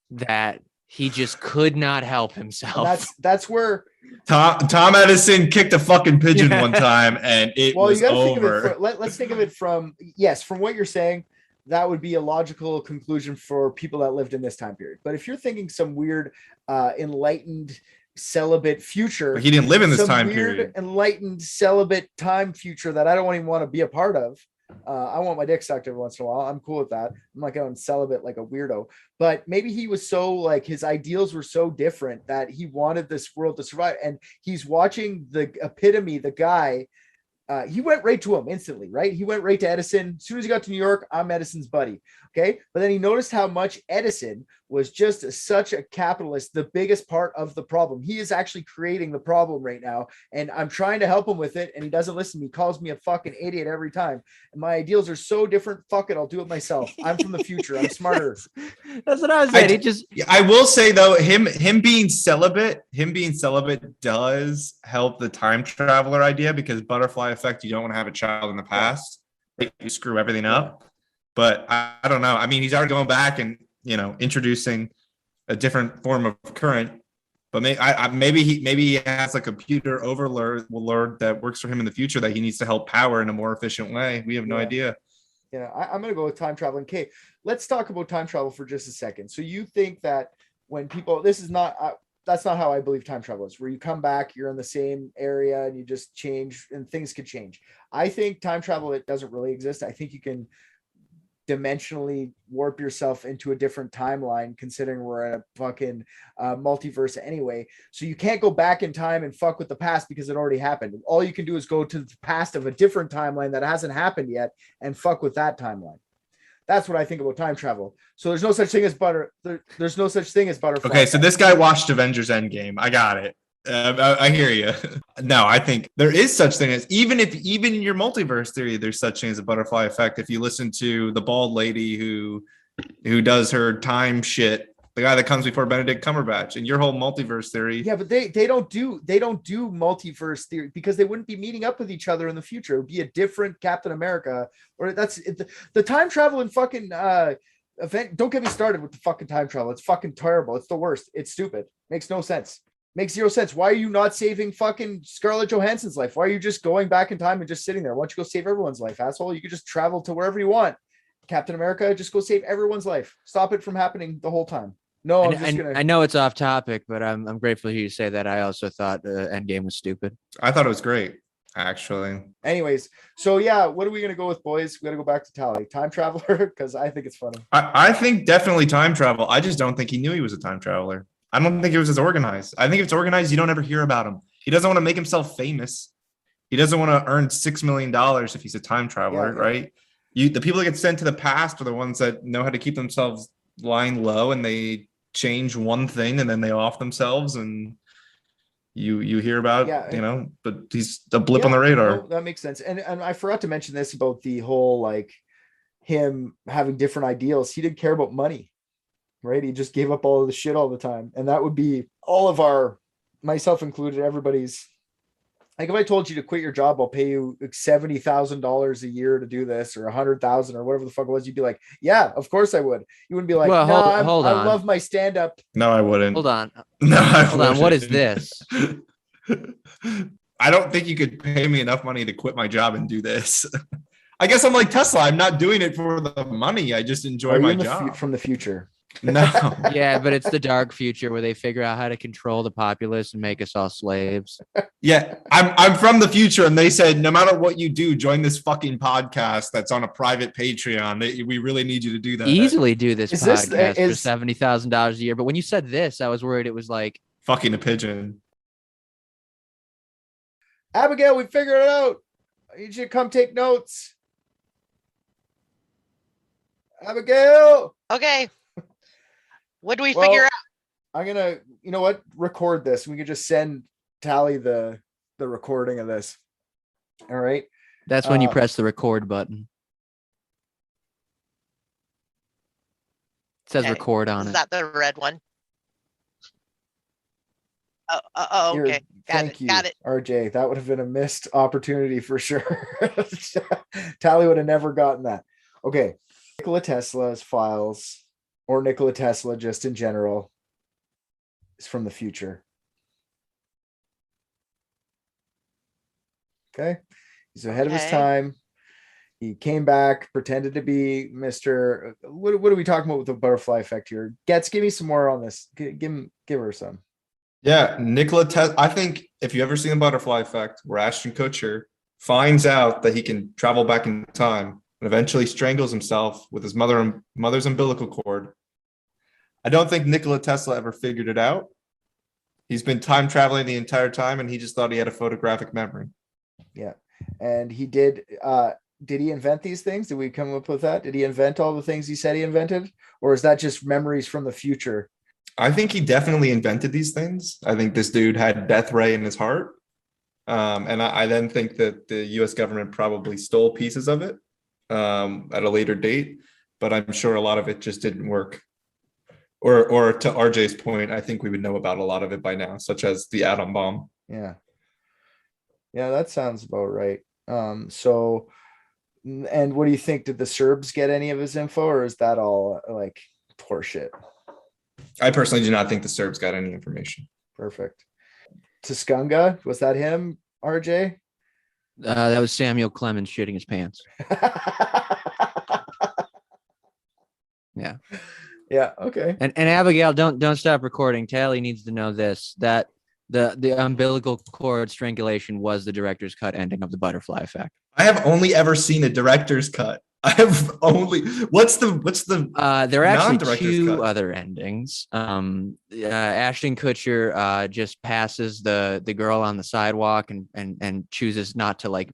that he just could not help himself. That's where Tom Edison kicked a fucking pigeon one time and it was over. Let's think of it from what you're saying, that would be a logical conclusion for people that lived in this time period. But if you're thinking some weird enlightened celibate future, but he didn't live in this time period. Enlightened celibate time future that I don't even want to be a part of. I want my dick sucked every once in a while. I'm cool with that. I'm not going celibate like a weirdo. But maybe he was so like his ideals were so different that he wanted this world to survive. And he's watching the epitome, the guy. He went right to him instantly, right? He went right to Edison. As soon as he got to New York, I'm Edison's buddy. Okay. But then he noticed how much Edison was just such a capitalist, the biggest part of the problem. He is actually creating the problem right now. And I'm trying to help him with it. And he doesn't listen to me. He calls me a fucking idiot every time. And my ideals are so different. Fuck it. I'll do it myself. I'm from the future. I'm smarter. That's what I was saying. I will say though, him being celibate does help the time traveler idea, because butterfly effect, you don't want to have a child in the past. You screw everything up. But I don't know. I mean, he's already going back and, introducing a different form of current. But maybe he has a computer overlord that works for him in the future that he needs to help power in a more efficient way. We have no idea. Yeah, I'm going to go with time travel. Okay, let's talk about time travel for just a second. So you think that when people, that's not how I believe time travel is, where you come back, you're in the same area and you just change and things could change. I think time travel, it doesn't really exist. I think you can dimensionally warp yourself into a different timeline, considering we're in a fucking multiverse anyway. So you can't go back in time and fuck with the past because it already happened. All you can do is go to the past of a different timeline that hasn't happened yet and fuck with that timeline. That's what I think about time travel. So there's no such thing as there's no such thing as butterfly. Okay, so this guy watched Avengers Endgame. I got it. I hear you. No, I think there is such thing as, even in your multiverse theory, there's such thing as a butterfly effect. If you listen to the bald lady who does her time shit, the guy that comes before Benedict Cumberbatch, and your whole multiverse theory. Yeah, but they don't do multiverse theory because they wouldn't be meeting up with each other in the future. It would be a different Captain America, or that's the time travel and fucking event. Don't get me started with the fucking time travel. It's fucking terrible. It's the worst. It's stupid. Makes no sense. Makes zero sense. Why are you not saving fucking Scarlett Johansson's life? Why are you just going back in time and just sitting there? Why don't you go save everyone's life, asshole? You could just travel to wherever you want. Captain America, just go save everyone's life. Stop it from happening the whole time. No, I know it's off topic, but I'm grateful to hear you say that. I also thought Endgame was stupid. I thought it was great, actually. Anyways, so yeah, what are we gonna go with, boys? We gotta go back to Tali. Time traveler, because I think it's funny. I think definitely time travel. I just don't think he knew he was a time traveler. I don't think it was as organized. I think if it's organized, you don't ever hear about him. He doesn't want to make himself famous. He doesn't want to earn $6 million if he's a time traveler, right? The people that get sent to the past are the ones that know how to keep themselves lying low, and they change one thing and then they off themselves, and you hear about, but he's a blip on the radar. No, that makes sense. And I forgot to mention this about the whole, like, him having different ideals. He didn't care about money. Right, he just gave up all of the shit all the time, and that would be all of our, myself included, everybody's. Like, if I told you to quit your job, I'll pay you $70,000 a year to do this, or $100,000, or whatever the fuck it was, you'd be like, yeah, of course I would. You wouldn't be like, well, hold on. I love my stand up. No, I wouldn't. Hold on. No, hold on. What is this? I don't think you could pay me enough money to quit my job and do this. I guess I'm like Tesla. I'm not doing it for the money. I just enjoy my job. From the future. No. Yeah, but it's the dark future where they figure out how to control the populace and make us all slaves. Yeah, I'm from the future, and they said, no matter what you do, join this fucking podcast that's on a private Patreon. We really need you to do that. Easily do this podcast for $70,000 a year. But when you said this, I was worried it was like fucking a pigeon. Abigail, we figured it out. I need you to come take notes. Abigail. Okay. What do we figure out? I'm gonna, you know what? Record this. We can just send Tali the recording of this. All right. That's when you press the record button. It says record on it. Is that the red one? Oh, okay. Got it. RJ. That would have been a missed opportunity for sure. Tali would have never gotten that. Okay. Nikola Tesla's files, or Nikola Tesla just in general, is from the future. Okay. He's ahead of his time. He came back, pretended to be Mr. What are we talking about with the butterfly effect here? Give me some more on this. Give her some. Yeah, Nikola Tesla. I think if you ever seen the butterfly effect, where Ashton Kutcher finds out that he can travel back in time and eventually strangles himself with his mother's umbilical cord. I don't think Nikola Tesla ever figured it out. He's been time traveling the entire time, and he just thought he had a photographic memory. Yeah. And he did did he invent these things? Did we come up with that? Did he invent all the things he said he invented? Or is that just memories from the future? I think he definitely invented these things. I think this dude had death ray in his heart. And I then think that the US government probably stole pieces of it at a later date, but I'm sure a lot of it just didn't work. Or to RJ's point, I think we would know about a lot of it by now, such as the atom bomb. Yeah. Yeah, that sounds about right. So, and what do you think? Did the Serbs get any of his info, or is that all like horseshit? I personally do not think the Serbs got any information. Perfect. Tuscunga, was that him, RJ? That was Samuel Clemens shitting his pants. Yeah. Yeah. Okay. And Abigail, don't stop recording. Tali needs to know this, that the umbilical cord strangulation was the director's cut ending of The Butterfly Effect. I have only ever seen a director's cut. I have only what's the there are actually non-director's two cut? other endings. Ashton Kutcher just passes the girl on the sidewalk and chooses not to like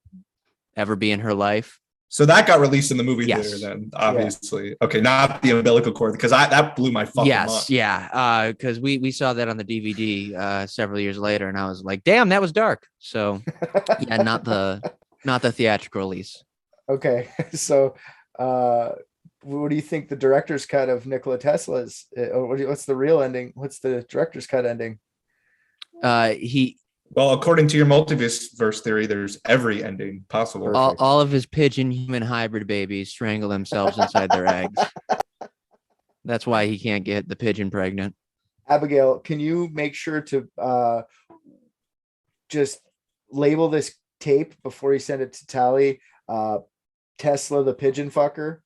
ever be in her life. So that got released in the movie Yes. theater then, obviously. Yeah. Okay, not the umbilical cord, because that blew my fucking mind. Yeah. Because we saw that on the DVD several years later, and I was like, damn, that was dark. So yeah, not the theatrical release. Okay. So what do you think the director's cut of Nikola Tesla's? What's the real ending? What's the director's cut ending? Well, according to your multiverse theory, there's every ending possible. All of his pigeon human hybrid babies strangle themselves inside their eggs. That's why he can't get the pigeon pregnant. Abigail, can you make sure to just label this tape before you send it to Tali? Tesla the pigeon fucker.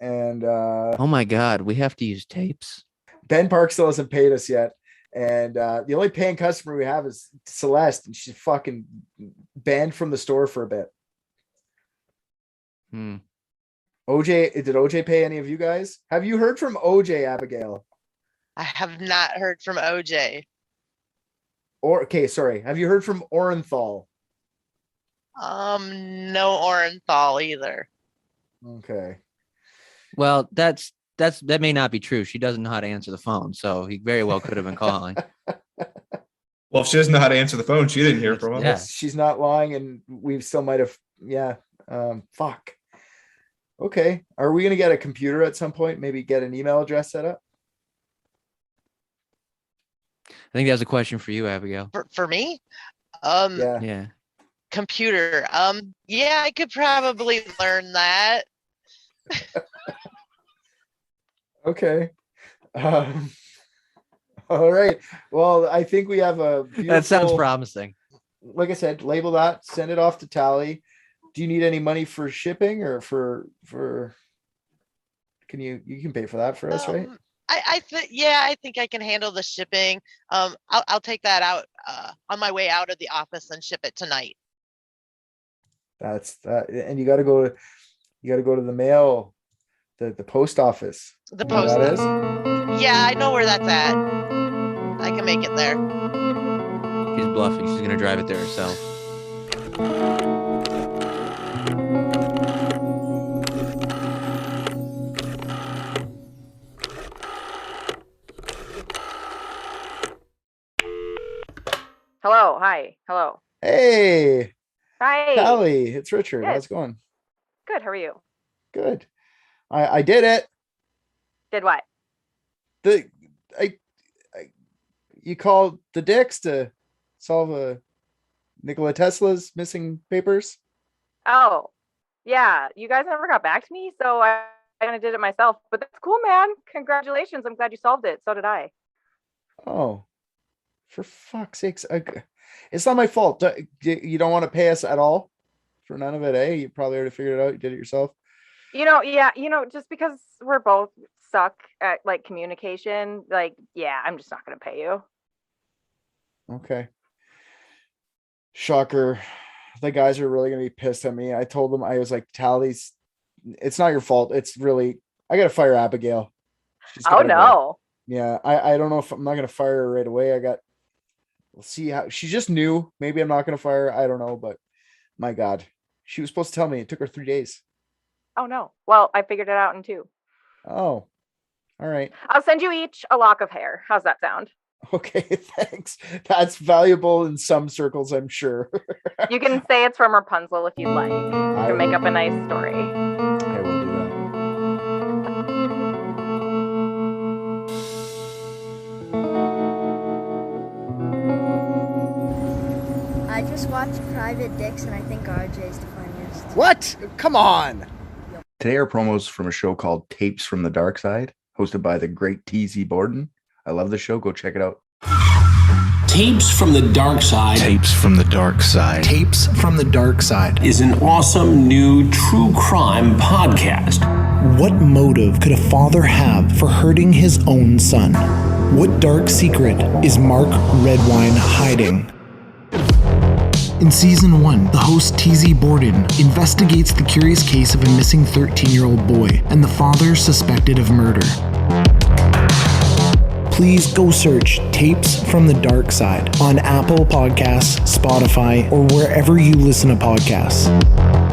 And oh my God, we have to use tapes. Ben Park still hasn't paid us yet. And the only paying customer we have is Celeste, and she's fucking banned from the store for a bit. OJ, did OJ pay any of you guys? Have you heard from OJ, Abigail? I have not heard from OJ. Have you heard from Orenthal? No Orenthal either. Okay. Well, that may not be true. She doesn't know how to answer the phone, so he very well could have been calling. Well, if she doesn't know how to answer the phone, she didn't hear from him. Yeah. She's not lying, and we still might have. Yeah. Fuck. Okay. Are we gonna get a computer at some point? Maybe get an email address set up? I think that's a question for you, Abigail. For me? Yeah. Computer. Yeah, I could probably learn that. Okay. All right. Well, I think we have a beautiful, That sounds promising. Like I said, label that, send it off to Tali. Do you need any money for shipping or for you can pay for that for us, right? I think I can handle the shipping. I'll take that out on my way out of the office and ship it tonight. That's that. And you got to go to the mail, the post office. The post that is? Yeah, I know where that's at. I can make it there. She's bluffing. She's going to drive it there herself. Hello. Hi. Hello. Hey, Hi. Tali, it's Richard. Yes. How's it going? Good. How are you? Good. I did it. Did what? You called the DIX to solve Nikola Tesla's missing papers. Oh, yeah. You guys never got back to me, so I kind of did it myself. But that's cool, man. Congratulations. I'm glad you solved it. So did I. Oh, for fuck's sakes. It's not my fault. You don't want to pay us at all for none of it, eh? You probably already figured it out. You did it yourself. Just because we're both suck at like communication, I'm just not going to pay you. Okay. Shocker. The guys are really going to be pissed at me. I told them, I was like, Tali's, it's not your fault. It's really, I got to fire Abigail. Oh, no. Go. Yeah. I don't know if I'm not going to fire her right away. We'll see how she's just new. Maybe I'm not going to fire her. I don't know, but my God, She was supposed to tell me. It took her 3 days. Oh no. Well, I figured it out in 2. Oh, all right. I'll send you each a lock of hair. How's that sound? Okay, thanks. That's valuable in some circles, I'm sure. You can say it's from Rapunzel if you'd like. You can make up a nice story. I will do that. I just watched Private Dicks and I think RJ's the funniest. What? Come on. Today are promos from a show called Tapes from the Dark Side, hosted by the great TZ Borden. I love the show. Go check it out. Tapes from the Dark Side. Tapes from the Dark Side. Tapes from the Dark Side is an awesome new true crime podcast. What motive could a father have for hurting his own son? What dark secret is Mark Redwine hiding? In Season 1, the host TZ Borden investigates the curious case of a missing 13-year-old boy and the father suspected of murder. Please go search Tapes from the Dark Side on Apple Podcasts, Spotify, or wherever you listen to podcasts.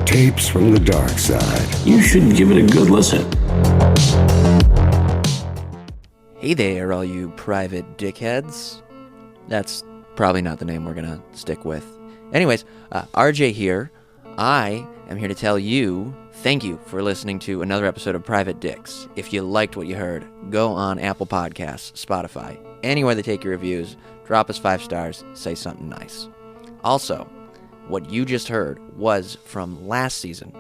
Tapes from the Dark Side. You should give it a good listen. Hey there, all you private dickheads. That's probably not the name we're going to stick with. Anyways, RJ here. I am here to tell you thank you for listening to another episode of Private Dicks. If you liked what you heard, go on Apple Podcasts, Spotify, anywhere they take your reviews, drop us 5 stars, say something nice. Also, what you just heard was from last season.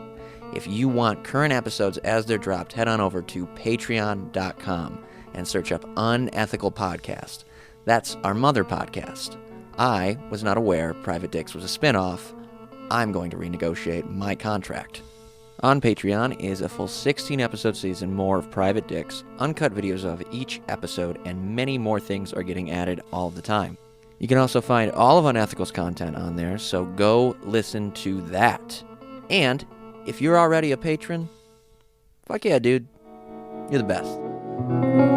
If you want current episodes as they're dropped, head on over to patreon.com and search up Unethical Podcast. That's our mother podcast. I was not aware Private Dicks was a spin-off. I'm going to renegotiate my contract. On Patreon is a full 16-episode season, more of Private Dicks, uncut videos of each episode, and many more things are getting added all the time. You can also find all of Unethical's content on there, so go listen to that. And if you're already a patron, fuck yeah, dude. You're the best.